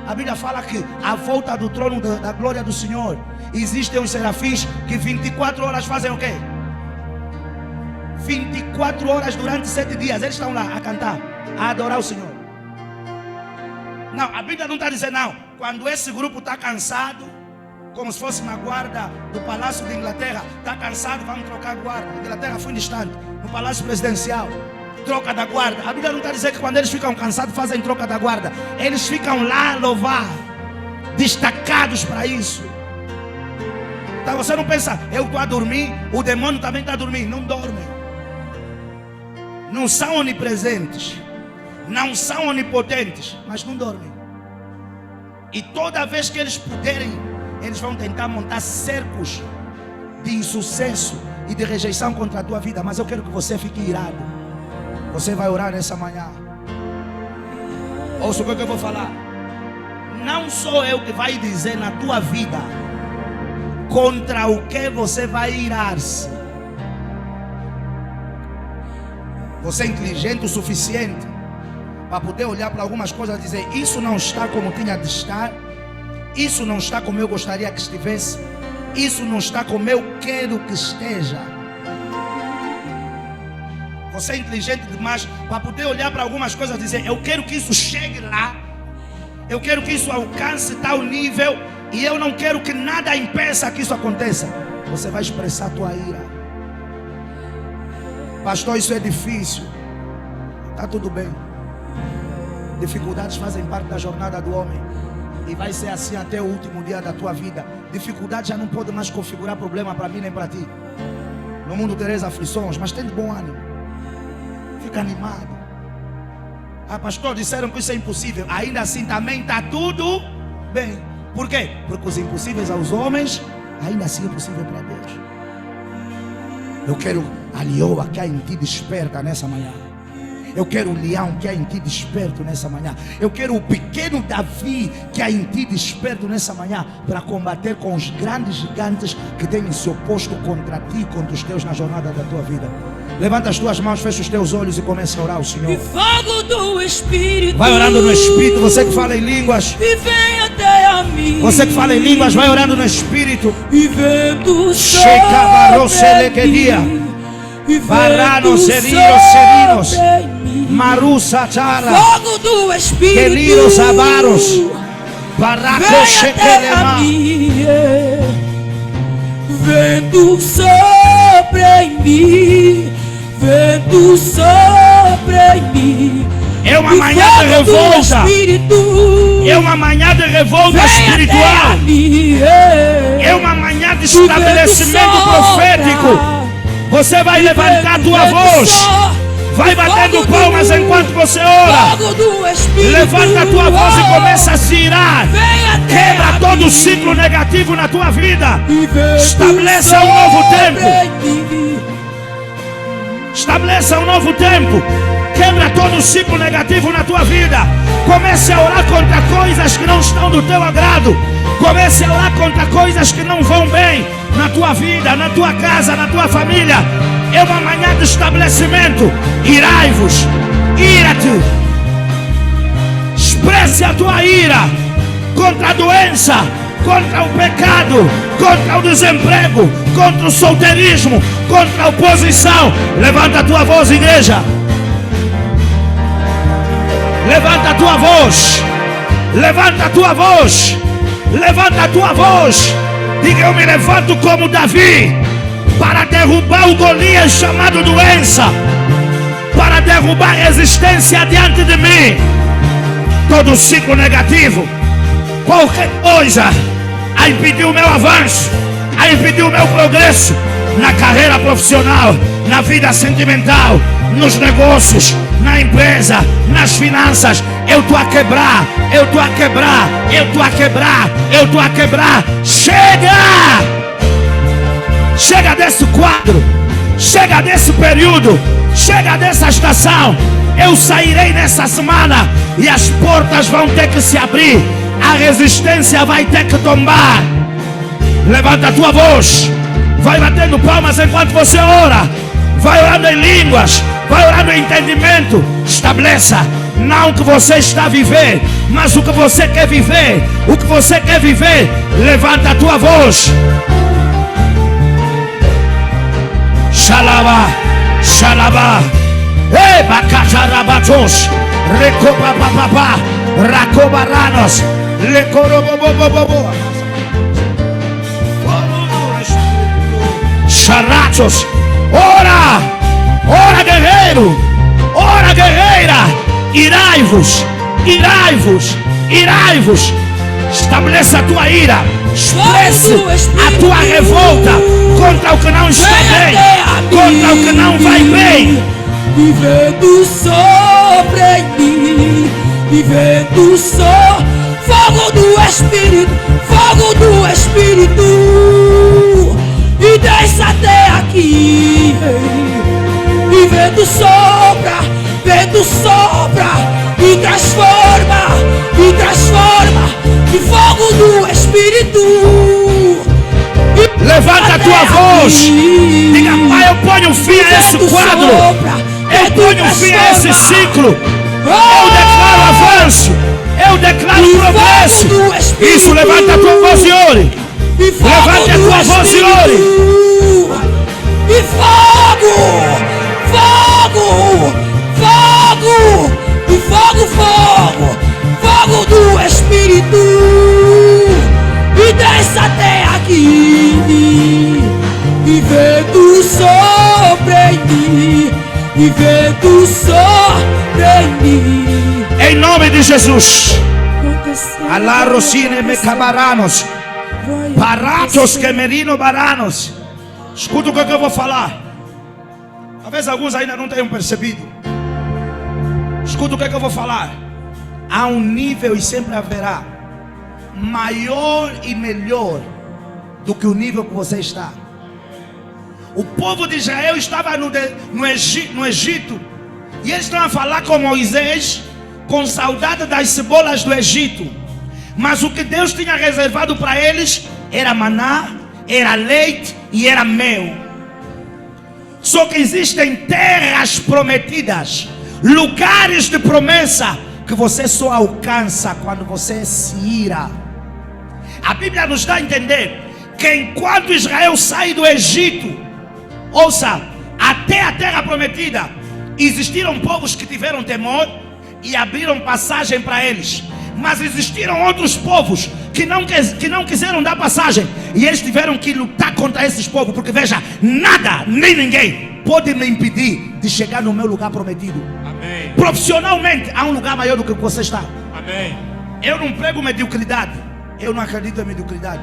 A Bíblia fala que à volta do trono da glória do Senhor existem os serafins que 24 horas fazem o quê? 24 horas durante 7 dias. Eles estão lá a cantar, a adorar o Senhor. Não, a Bíblia não está dizendo não. Quando esse grupo está cansado, como se fosse na guarda do Palácio de Inglaterra. Está cansado, vamos trocar guarda. A Inglaterra foi distante. No Palácio Presidencial, troca da guarda. A Bíblia não está dizendo que quando eles ficam cansados fazem troca da guarda. Eles ficam lá a louvar, destacados para isso. Então você não pensa, eu estou a dormir, o demônio também está a dormir. Não dormem. Não são onipresentes, não são onipotentes, mas não dormem. E toda vez que eles puderem, eles vão tentar montar cercos de insucesso e de rejeição contra a tua vida. Mas eu quero que você fique irado. Você vai orar nessa manhã. Ouça o que eu vou falar. Não sou eu que vai dizer na tua vida contra o que você vai irar-se. Você é inteligente o suficiente para poder olhar para algumas coisas e dizer: isso não está como tinha de estar, isso não está como eu gostaria que estivesse, isso não está como eu quero que esteja. Você é inteligente demais para poder olhar para algumas coisas e dizer: eu quero que isso chegue lá, eu quero que isso alcance tal nível, e eu não quero que nada impeça que isso aconteça. Você vai expressar a tua ira. Pastor, isso é difícil. Está tudo bem. Dificuldades fazem parte da jornada do homem, e vai ser assim até o último dia da tua vida. Dificuldade já não pode mais configurar problema para mim nem para ti. No mundo tereis aflições, mas tem de bom ânimo. Fica animado. Ah, pastor, disseram que isso é impossível. Ainda assim também está tudo bem. Por quê? Porque os impossíveis aos homens ainda assim é possível para Deus. Eu quero a leoa que há em ti desperta nessa manhã. Eu quero o leão que há em ti desperto nessa manhã. Eu quero o pequeno Davi que há em ti desperto nessa manhã, para combater com os grandes gigantes que têm se oposto contra ti e contra os teus na jornada da tua vida. Levanta as tuas mãos, fecha os teus olhos e começa a orar ao Senhor. E fogo do Espírito. Vai orando no Espírito. Você que fala em línguas, E vem até a mim. você que fala em línguas, vai orando no Espírito. E vento Shekabaroselekedia. Varanos, seriros, seriros. Marusa Chara. Fogo do Espírito. Queridos avaros. Barraco Vem até a Shekelema. mim. Vento sopra em mim. Vento sopra em mim. É uma E manhã de fogo do revolta. Espírito. É uma manhã de revolta Vem até a espiritual. mim. É uma manhã de estabelecimento profético. Você vai levantar a tua voz. Vai batendo palmas enquanto você ora. Fogo do Espírito. Levanta a tua voz e começa a se irar. Vem até Quebra a todo mim. ciclo negativo na tua vida. E vento Estabeleça um novo sopra tempo. em mim. Estabeleça um novo tempo. Quebra todo ciclo negativo na tua vida. Comece a orar contra coisas que não estão do teu agrado. Comece a orar contra coisas que não vão bem na tua vida, na tua casa, na tua família. É uma manhã de estabelecimento. Irai-vos. Ira-te. Expresse a tua ira contra a doença, contra o pecado, contra o desemprego, contra o solteirismo, contra a oposição. Levanta a tua voz, igreja. Levanta a tua voz. Levanta a tua voz. Levanta a tua voz. Diga: eu me levanto como Davi, para derrubar o Golias chamado doença, para derrubar a existência diante de mim. Todo ciclo negativo, qualquer coisa a impedir o meu avanço, a impedir o meu progresso na carreira profissional, na vida sentimental, nos negócios, na empresa, nas finanças. Eu estou a quebrar, eu estou a quebrar, eu estou a quebrar, eu estou a quebrar. Chega! Chega desse quadro, chega desse período, chega dessa estação. Eu sairei nessa semana e as portas vão ter que se abrir, a resistência vai ter que tombar. Levanta a tua voz, vai batendo palmas enquanto você ora, vai orando em línguas, vai orando em entendimento. Estabeleça não o que você está a viver, mas o que você quer viver. O que você quer viver. Levanta a tua voz. Xalaba, xalaba, ebacacharabatos, recopapapapá, racobaranos, lecorobobobobobo. Xarachos. Ora, ora guerreiro, ora guerreira. Irai-vos, irai-vos, irai-vos. Estabeleça a tua ira, expresse a tua revolta contra o que não está bem, contra o que não vai bem. Vivendo sobre mim, vivendo só fogo do Espírito, fogo do Espírito, e desce até aqui. E vento sopra, vento sopra, e transforma, e fogo do Espírito. Levanta a tua voz, diga: Pai, eu ponho fim a esse quadro, eu ponho fim a esse ciclo, eu declaro avanço, eu declaro progresso. Isso, levanta a tua voz e ore, levanta a tua voz e ore. E fogo, fogo, fogo, e fogo, fogo, fogo do Espírito, e desce até aqui. E vento sobre mim, e vento sobre mim. Em nome de Jesus. Alarrosine me cabaranos, paratos que merino baranos. Escuta o que eu vou falar. Talvez alguns ainda não tenham percebido. Escuta o que eu vou falar. Há um nível e sempre haverá maior e melhor do que o nível que você está. O povo de Israel estava no Egito, e eles estão a falar com Moisés com saudade das cebolas do Egito. Mas o que Deus tinha reservado para eles era maná, era leite e era mel. Só que existem terras prometidas, lugares de promessa que você só alcança quando você se ira. A Bíblia nos dá a entender que enquanto Israel sai do Egito, ouça, até a terra prometida, existiram povos que tiveram temor e abriram passagem para eles. Mas existiram outros povos que não quiseram dar passagem, e eles tiveram que lutar contra esses povos, porque veja, nada nem ninguém pode me impedir de chegar no meu lugar prometido. Amém. Profissionalmente há um lugar maior do que você está. Amém. Eu não prego mediocridade, eu não acredito em mediocridade,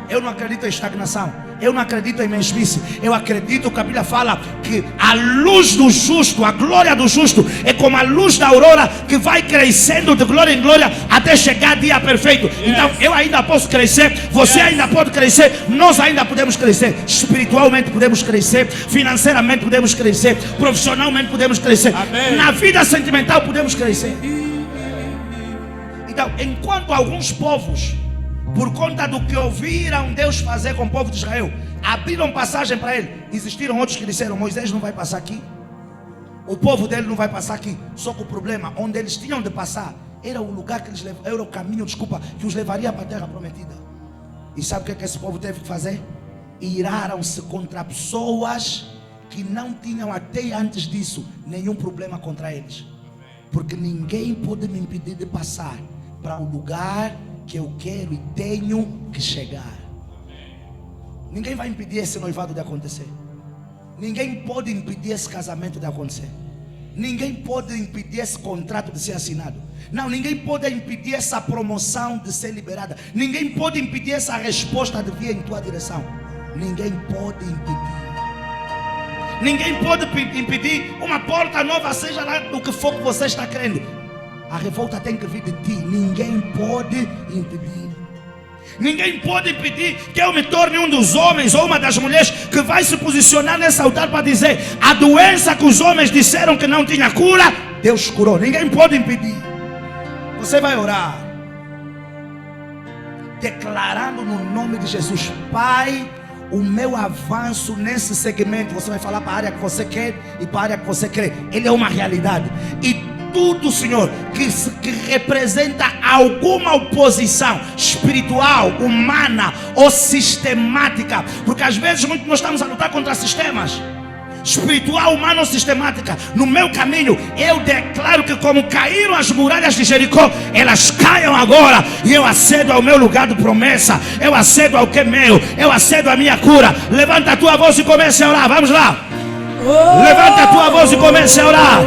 eu não acredito em estagnação, eu não acredito em mesmice. Eu acredito que a Bíblia fala que a luz do justo, a glória do justo, é como a luz da aurora que vai crescendo de glória em glória até chegar dia perfeito. Então eu ainda posso crescer, você ainda pode crescer, nós ainda podemos crescer. Espiritualmente podemos crescer, financeiramente podemos crescer, profissionalmente podemos crescer. Amém. Na vida sentimental podemos crescer. Então, enquanto alguns povos, por conta do que ouviram Deus fazer com o povo de Israel, abriram passagem para ele, existiram outros que disseram: Moisés não vai passar aqui, o povo dele não vai passar aqui. Só que o problema, onde eles tinham de passar, era o lugar que eles era o caminho, que os levaria para a terra prometida. E sabe o que esse povo teve que fazer? Iraram-se contra pessoas que não tinham até antes disso nenhum problema contra eles, porque ninguém pode me impedir de passar para o lugar que eu quero e tenho que chegar. Ninguém vai impedir esse noivado de acontecer. Ninguém pode impedir esse casamento de acontecer. Ninguém pode impedir esse contrato de ser assinado. Não, ninguém pode impedir essa promoção de ser liberada. Ninguém pode impedir essa resposta de vir em tua direção. Ninguém pode impedir. Ninguém pode impedir uma porta nova, seja lá do que for que você está crendo. A revolta tem que vir de ti. Ninguém pode impedir. Ninguém pode impedir que eu me torne um dos homens ou uma das mulheres que vai se posicionar nesse altar para dizer: a doença que os homens disseram que não tinha cura, Deus curou. Ninguém pode impedir. Você vai orar declarando no nome de Jesus: Pai, o meu avanço nesse segmento. Você vai falar para a área que você quer e para a área que você crê. Ele é uma realidade. E tudo, Senhor, que representa alguma oposição espiritual, humana ou sistemática, porque às vezes nós estamos a lutar contra sistemas, espiritual, humana, sistemática no meu caminho, eu declaro que como caíram as muralhas de Jericó, elas caiam agora, e eu acedo ao meu lugar de promessa, eu acedo ao que é meu, eu acedo a minha cura. Levanta a tua voz e comece a orar, vamos lá. Levanta a tua voz e comece a orar.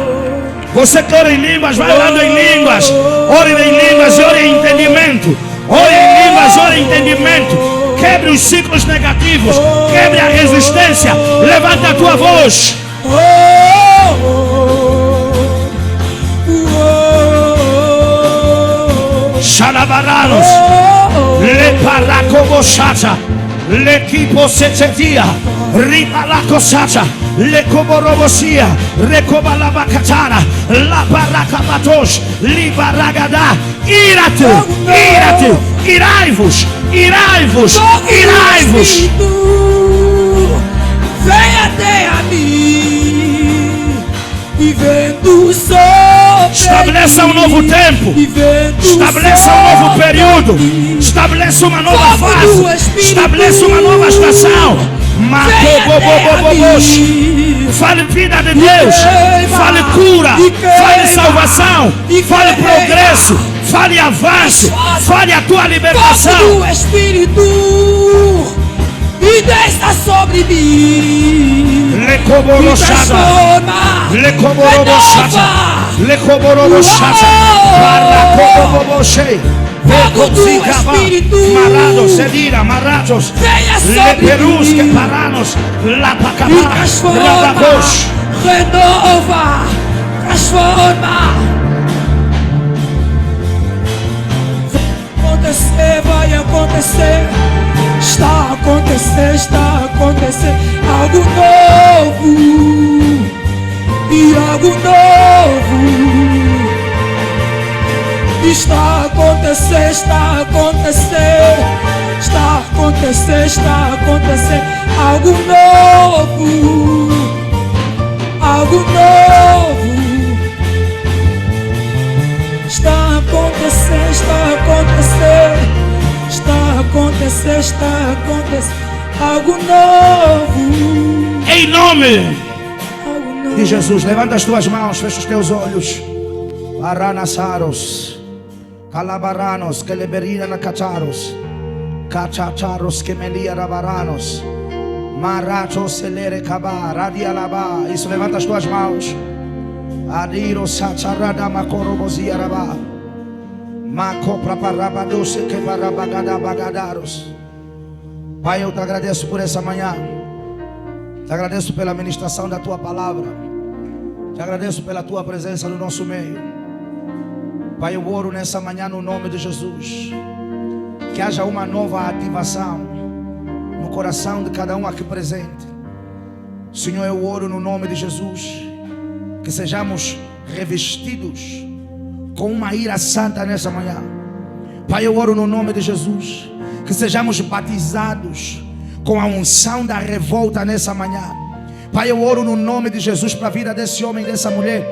Você que ora em línguas, vai orando em línguas. Ore em línguas e ore em entendimento. Ore em línguas, ore em entendimento. Quebre os ciclos negativos, quebre a resistência. Levanta a tua voz. Xalabaranos, le paracobochacha, le kiposetetia, ribalacosacha, le coborobosia, recobalabacatara, la baracabatosh, libaragada. Ira-te, irai-vos, irai-vos, irai-vos. Vem até a mim e vendo sobre. Estabeleça um novo tempo, estabeleça um novo período, estabeleça uma nova fase, estabeleça uma nova estação. Fale vida de Deus, fale cura, fale salvação, fale progresso, fale avanço, fale a tua libertação. Fogo do Espírito e desça sobre mim. Le coborochada, le coborochada, le coborochada, para coborochei. Fogo do Espírito, marados, sedira, marados, le perus que paranos, la pacabá, radabos, renova, transforma. Vai acontecer, está acontecendo algo novo e algo novo. Está acontecendo algo novo, algo novo. Está acontecendo algo novo. Em nome de Jesus, levanta as tuas mãos, fecha os teus olhos. Aranasaros, calabaranos, celeberina na cacharos, cachacharos, que melia rabaranos, maracho celere cabá, radialabá. Isso, levanta as tuas mãos. Adiro sacharada macorobozia rabá. Pai, eu te agradeço por essa manhã. Te agradeço pela ministração da tua palavra. Te agradeço pela tua presença no nosso meio. Pai, eu oro nessa manhã no nome de Jesus. Que haja uma nova ativação no coração de cada um aqui presente. Senhor, eu oro no nome de Jesus. Que sejamos revestidos com uma ira santa nessa manhã. Pai, eu oro no nome de Jesus. Que sejamos batizados com a unção da revolta nessa manhã. Pai, eu oro no nome de Jesus para a vida desse homem e dessa mulher.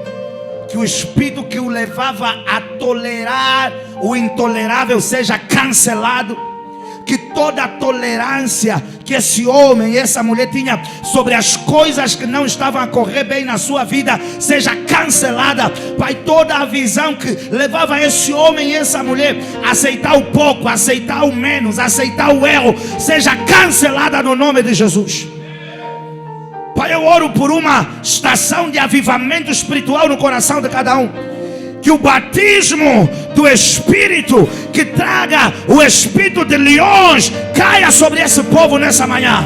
Que o espírito que o levava a tolerar o intolerável seja cancelado. Que toda a tolerância que esse homem e essa mulher tinha sobre as coisas que não estavam a correr bem na sua vida seja cancelada. Pai, toda a visão que levava esse homem e essa mulher a aceitar o pouco, a aceitar o menos, a aceitar o erro, seja cancelada no nome de Jesus. Pai, eu oro por uma estação de avivamento espiritual no coração de cada um. Que o batismo do Espírito, que traga o espírito de leões, caia sobre esse povo nessa manhã.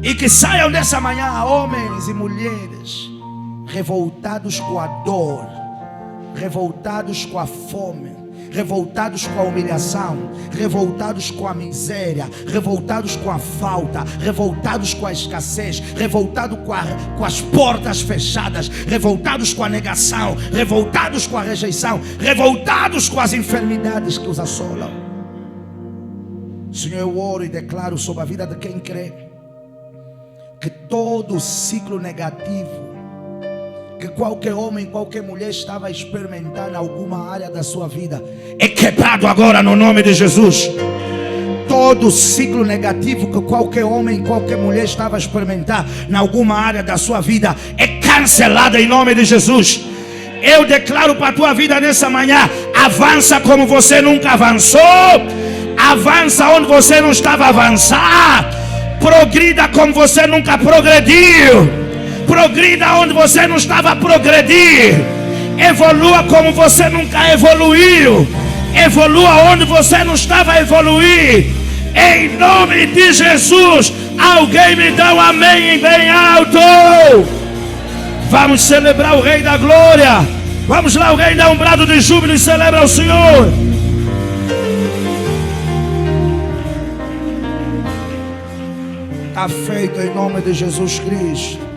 E que saiam nessa manhã homens e mulheres revoltados com a dor, revoltados com a fome, revoltados com a humilhação, revoltados com a miséria, revoltados com a falta, revoltados com a escassez, revoltados com as portas fechadas, revoltados com a negação, revoltados com a rejeição, revoltados com as enfermidades que os assolam. Senhor, eu oro e declaro sobre a vida de quem crê que todo ciclo negativo que qualquer homem, qualquer mulher estava experimentando em alguma área da sua vida é quebrado agora no nome de Jesus. todo ciclo negativo que qualquer homem, qualquer mulher estava a experimentar em alguma área da sua vida é cancelado em nome de Jesus. Eu declaro para a tua vida nessa manhã: avança como você nunca avançou, avança onde você não estava a avançar, progrida como você nunca progrediu, progrida onde você não estava a progredir, evolua como você nunca evoluiu, evolua onde você não estava a evoluir, em nome de Jesus. Alguém me dá um amém bem alto. Vamos celebrar o Rei da Glória. Vamos lá, alguém dá um brado de júbilo e celebra o Senhor. Está feito em nome de Jesus Cristo.